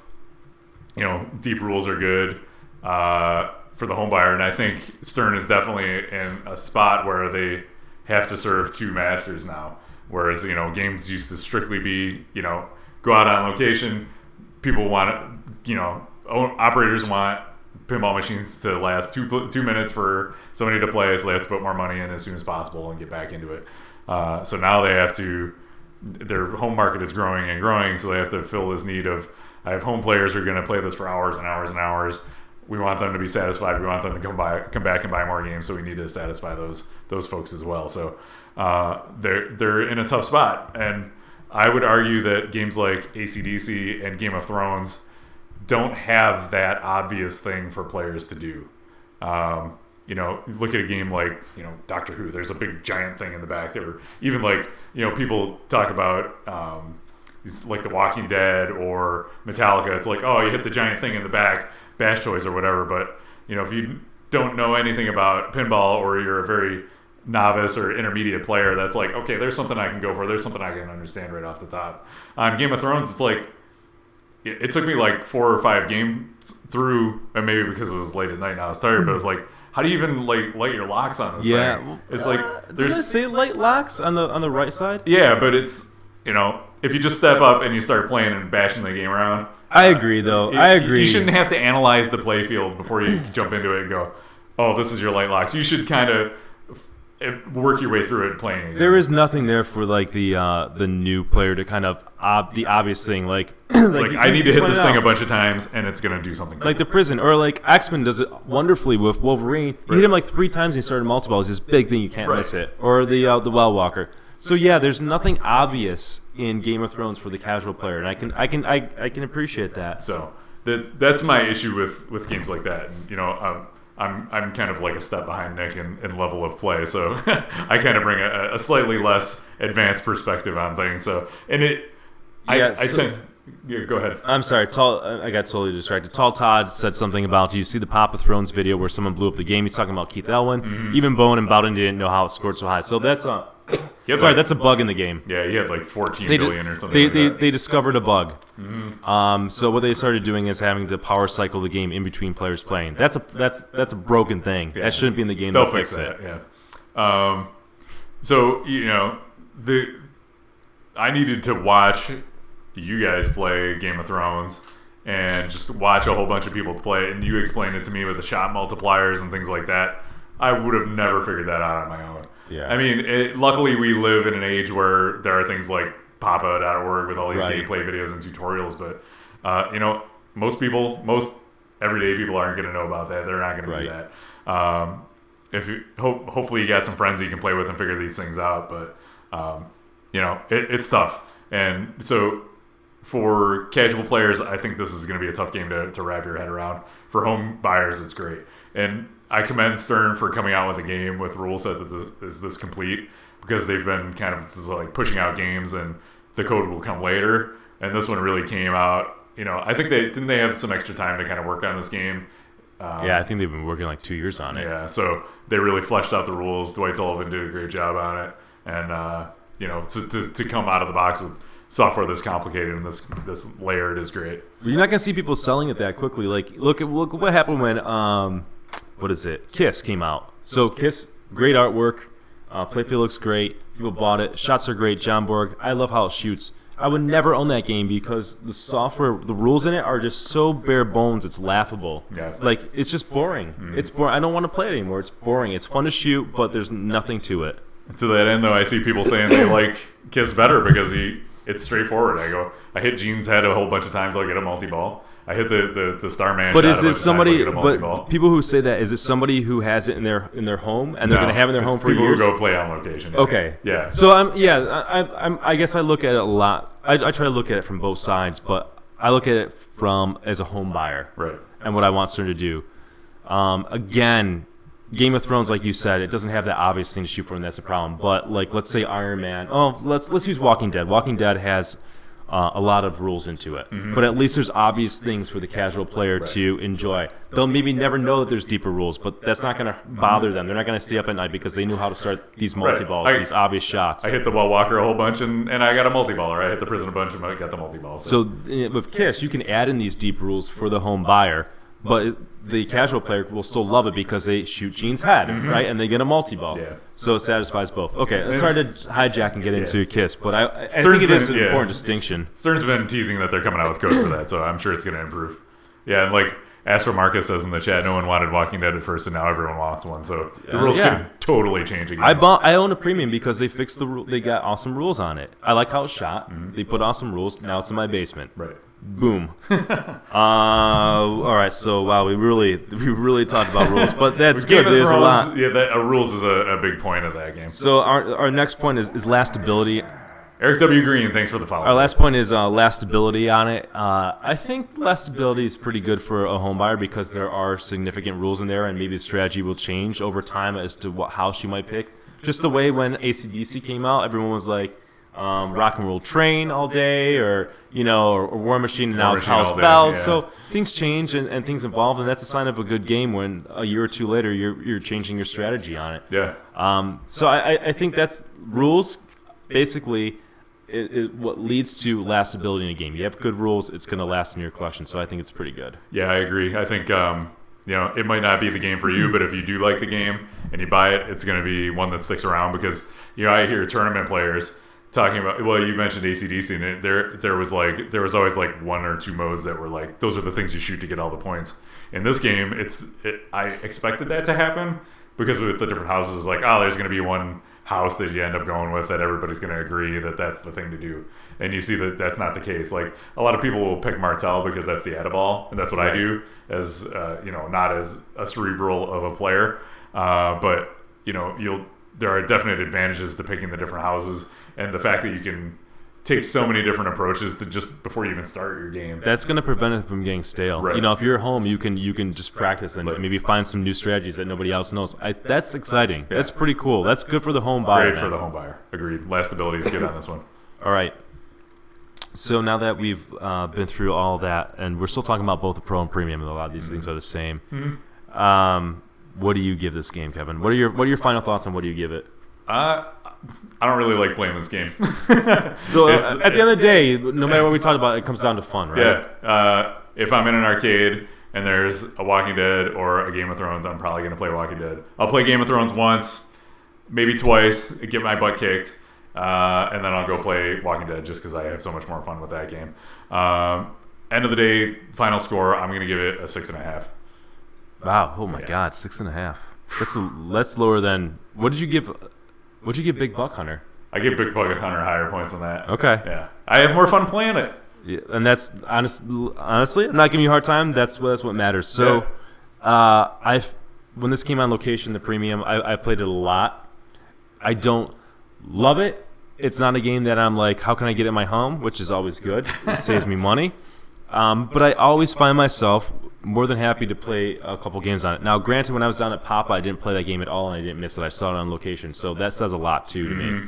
deep rules are good for the home buyer, and I think Stern is definitely in a spot where they have to serve two masters now, whereas games used to strictly be go out on location. People want operators want pinball machines to last 2 minutes for somebody to play, so they have to put more money in as soon as possible and get back into it. So now they have to. Their home market is growing and growing, so they have to fill this need of, I have home players who are going to play this for hours and hours and hours. We want them to be satisfied. We want them to come back and buy more games. So we need to satisfy those folks as well. So they're in a tough spot. And I would argue that games like AC/DC and Game of Thrones don't have that obvious thing for players to do. Look at a game like Doctor Who. There's a big giant thing in the back. There, even like people talk about. Like The Walking Dead or Metallica. It's like, oh, you hit the giant thing in the back, Bash Toys or whatever. But if you don't know anything about pinball, or you're a very novice or intermediate player, that's like, okay, there's something I can go for. There's something I can understand right off the top. On Game of Thrones, it's like, it took me like 4 or 5 games through, and maybe because it was late at night and I was tired, but it was like, how do you even like light your locks on this thing? It's like, does it say light locks on the right side? Yeah, but it's, if you just step up and you start playing and bashing the game around. I agree, though. I agree. You shouldn't have to analyze the play field before you jump into it and go, oh, this is your light locks. You should kind of work your way through it playing. There is nothing there for like the new player to kind of the obvious thing like like I need to hit this thing a bunch of times and it's gonna do something. Like the prison, or like X-Men does it wonderfully with Wolverine. You hit him like 3 times and he started multi-ball. It's this big thing, you can't miss it. Or the Well Walker. So yeah, there's nothing obvious in Game of Thrones for the casual player, and I can appreciate that. So that's my issue with games like that. And, I'm kind of like a step behind Nick in level of play, so I kind of bring a slightly less advanced perspective on things. So go ahead. I'm sorry, I got totally distracted. Tall Todd said something about, do you see the Papa Thrones video where someone blew up the game? He's talking about Keith Elwin. Mm-hmm. Even Bowen and Bowden didn't know how it scored so high. So that's that's a bug in the game. Yeah, he had like 14 billion or something. They discovered a bug. Mm-hmm. So what they started doing is having to power cycle the game in between players playing. That's a broken thing. Yeah. That shouldn't be in the game. They'll fix that. Yeah. So I needed to watch you guys play Game of Thrones and just watch a whole bunch of people play, and you explained it to me with the shot multipliers and things like that. I would have never figured that out on my own. Yeah. I mean, luckily we live in an age where there are things like papa.org with all these gameplay videos and tutorials, but most everyday people aren't going to know about that. They're not going to do that. If you hopefully you got some friends you can play with and figure these things out, but it's tough. And so for casual players, I think this is going to be a tough game to wrap your head around. For home buyers, it's great. And I commend Stern for coming out with a game with rule set that is this complete, because they've been kind of just like pushing out games and the code will come later. And this one really came out. I think they have some extra time to kind of work on this game. I think they've been working like 2 years on it. Yeah, so they really fleshed out the rules. Dwight Sullivan did a great job on it. And, to come out of the box with software this complicated and this layered is great. You're not gonna see people selling it that quickly. Like look what happened when Kiss came out. So Kiss, great artwork, playfield looks great. People bought it. Shots are great. John Borg, I love how it shoots. I would never own that game because the software, the rules in it are just so bare bones. It's laughable. Yeah. Like it's just boring. Mm-hmm. It's boring. I don't want to play it anymore. It's boring. It's fun to shoot, but there's nothing to it. To that end, though, I see people saying they like Kiss better because it's straightforward. I hit Gene's head a whole bunch of times. I'll get a multi-ball. I hit the Starman. But is it somebody? But people who say that, is it somebody who has it in their home and they're going to have it in their home for people years? Who go play on location. Okay. Yeah. So I guess I look at it a lot. I try to look at it from both sides, but I look at it as a home buyer, right? And what I want Stern to do. Again, Game of Thrones, like you said, it doesn't have that obvious thing to shoot for, and that's a problem. But like, let's say Iron Man. Oh, let's use Walking Dead. Walking Dead has a lot of rules into it, but at least there's obvious things for the casual player to enjoy. They'll maybe never know that there's deeper rules, but that's not going to bother them. They're not going to stay up at night because they knew how to start these multi-balls, these obvious shots. I hit the Well Walker a whole bunch, and I got a multi-ball, or I hit the Prison a bunch, and I got the multi-ball. So with Kiss, you can add in these deep rules for the home buyer, but the casual player will still love it because they shoot Gene's head, right? And they get a multi-ball. Yeah. So it satisfies both. Okay, let's try to hijack and get into Kiss, but I think it is an important distinction. Stern's been teasing that they're coming out with code for that, so I'm sure it's going to improve. Yeah, and like Astro Marcus says in the chat, no one wanted Walking Dead at first, and now everyone wants one. So the rules can totally change again. I own a premium because they fixed the rule. They got awesome rules on it. I like how it's shot. They put awesome rules. Now it's in my basement. Right. Boom. All right. So wow, we really talked about rules, but that's good. There's a lot. Yeah, rules is a big point of that game. So our next point is lastability. Eric W. Green, thanks for the follow. Our last point is lastability on it. I think lastability is pretty good for a home buyer because there are significant rules in there, and maybe the strategy will change over time as to how she might pick. Just the way when AC/DC came out, everyone was like, Rock and Roll Train all day, or War Machine and now it's Machine House all day, Bells. yeah. So things change and things evolve, and that's a sign of a good game when a year or two later you're changing your strategy on it. Yeah. So I think that's rules basically. What leads to lastability in a game. You have good rules, it's going to last in your collection. So I think it's pretty good. Yeah, I agree. I think it might not be the game for you, but if you do like the game and you buy it, it's going to be one that sticks around because I hear tournament players talking about. Well, you mentioned ACDC, and there was always like one or two modes that were like those are the things you shoot to get all the points. In this game, I expected that to happen because with the different houses, it's like there's going to be one house that you end up going with that everybody's going to agree that that's the thing to do, and you see that that's not the case. Like a lot of people will pick Martel because that's the Adaball, and that's what I do as not as a cerebral of a player, but there are definite advantages to picking the different houses and the fact that you can take so many different approaches to just before you even start your game. That's going to prevent it from getting stale. Right. If you're at home, you can just practice and maybe find some new strategies that nobody else knows. That's exciting. Yeah. That's pretty cool. That's good for the home buyer. Great for the home buyer. Agreed. Lastability is good on this one. All right. So now that we've been through all that, and we're still talking about both the Pro and Premium, and a lot of these things are the same. Mm-hmm. What do you give this game, Kevin? What are your final thoughts on what do you give it? I don't really like playing this game. So at the end of the day, no matter what we talk about, it comes down to fun, right? Yeah. If I'm in an arcade and there's a Walking Dead or a Game of Thrones, I'm probably going to play Walking Dead. I'll play Game of Thrones once, maybe twice, get my butt kicked, and then I'll go play Walking Dead just because I have so much more fun with that game. End of the day, final score, I'm going to give it a 6.5. Wow! Oh my God, 6.5. That's lower than what did you give? What'd you give Big Buck Hunter? I give Big Buck Hunter higher points than that. Okay. Yeah. I have more fun playing it. Yeah, and that's honestly, I'm not giving you a hard time. That's what matters. So, when this came on location, the premium, I played it a lot. I don't love it. It's not a game that I'm like, how can I get it in my home? Which is always good. It saves me money. But I always find myself more than happy to play a couple games on it. Now, granted, when I was down at Papa, I didn't play that game at all, and I didn't miss it. I saw it on location, so that says a lot, too, to me.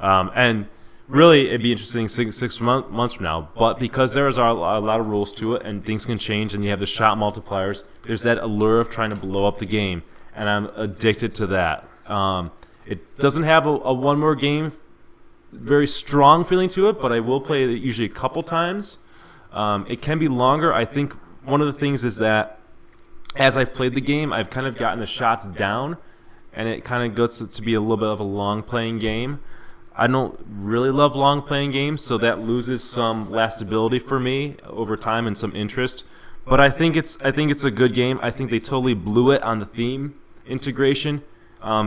And really, it'd be interesting six months from now. But because there is a lot of rules to it, and things can change, and you have the shot multipliers, there's that allure of trying to blow up the game, and I'm addicted to that. It doesn't have a one more game, very strong feeling to it, but I will play it usually a couple times. It can be longer. I think one of the things is that as I've played the game, I've kind of gotten the shots down, and it kind of gets to be a little bit of a long-playing game. I don't really love long-playing games, so that loses some lastability for me over time and some interest. But I think it's a good game. I think they totally blew it on the theme integration,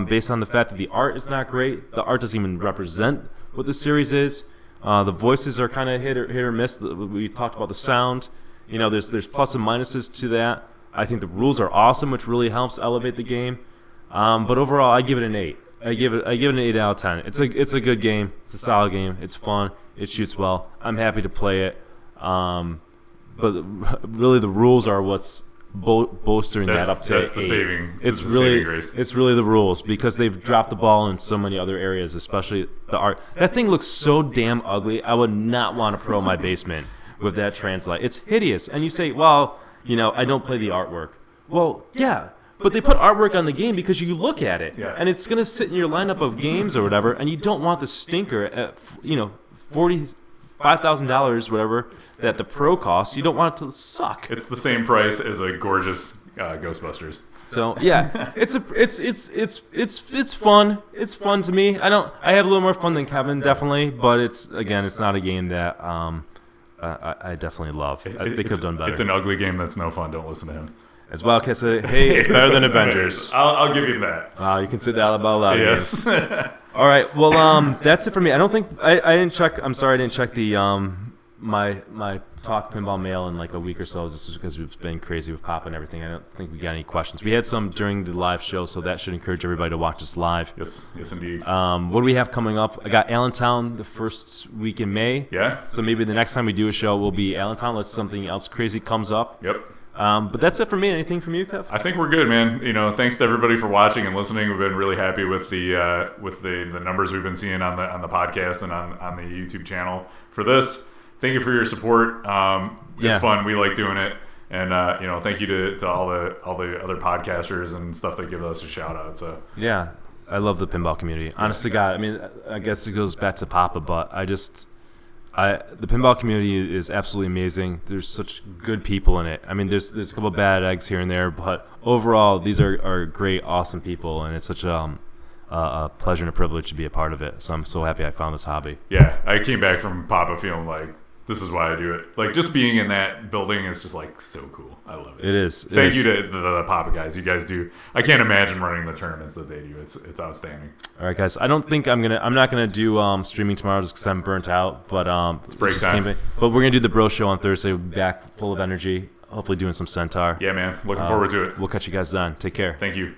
based on the fact that the art is not great. The art doesn't even represent what the series is. The voices are kind of hit or miss. We talked about the sound. There's plus and minuses to that. I think the rules are awesome, which really helps elevate the game. But overall, I give it an 8. I give it an 8 out of 10. It's a good game. It's a solid game. It's fun. It shoots well. I'm happy to play it. But really, the rules are what's bolstering that up to 8. That's the saving. It's really the rules because they've dropped the ball in so many other areas, especially the art. That thing looks so damn ugly. I would not want to pro my basement with that translite. It's hideous. And you say, well, I don't play the artwork. Well, yeah, but they put artwork on the game because you look at it. Yeah. And it's going to sit in your lineup of games or whatever, and you don't want the stinker at, $5,000, whatever, that the pro costs. You don't want it to suck. It's the same price as a gorgeous Ghostbusters. So yeah, it's fun. It's fun to me. I have a little more fun than Kevin, definitely, but it's not a game that I definitely love. They could have done better. It's an ugly game that's no fun. Don't listen to him. As well, can say, hey, it's better than Avengers. I'll give you that. You can say that about a lot of Yes. All right. Well, that's it for me. I don't think I didn't check. I'm sorry, I didn't check the my Talk Pinball mail in like a week or so, just because we've been crazy with Pop and everything. I don't think we got any questions. We had some during the live show, so that should encourage everybody to watch us live. Yes, indeed. What do we have coming up? I got Allentown the first week in May. Yeah. So maybe the next time we do a show will be Allentown unless something else crazy comes up. Yep. But that's it for me. Anything from you, Kev? I think we're good, man. Thanks to everybody for watching and listening. We've been really happy with the numbers we've been seeing on the podcast and on the YouTube channel for this. Thank you for your support. It's fun. We like doing it. And thank you to all the other podcasters and stuff that give us a shout out. So yeah, I love the pinball community. Honest to God, I mean, I guess it goes back to Papa, but the pinball community is absolutely amazing. There's such good people in it. I mean, there's a couple of bad eggs here and there, but overall, these are great, awesome people, and it's such a pleasure and a privilege to be a part of it. So I'm so happy I found this hobby. Yeah, I came back from Papa feeling like this is why I do it. Like, just being in that building is just like so cool. I love it. It is. Thank you to the Papa guys. You guys do. I can't imagine running the tournaments that they do. It's outstanding. All right, guys. I don't think I'm not gonna do streaming tomorrow just because I'm burnt out. But it's break time. But we're gonna do the bro show on Thursday. We'll be back full of energy. Hopefully doing some Centaur. Yeah, man. Looking forward to it. We'll catch you guys then. Take care. Thank you.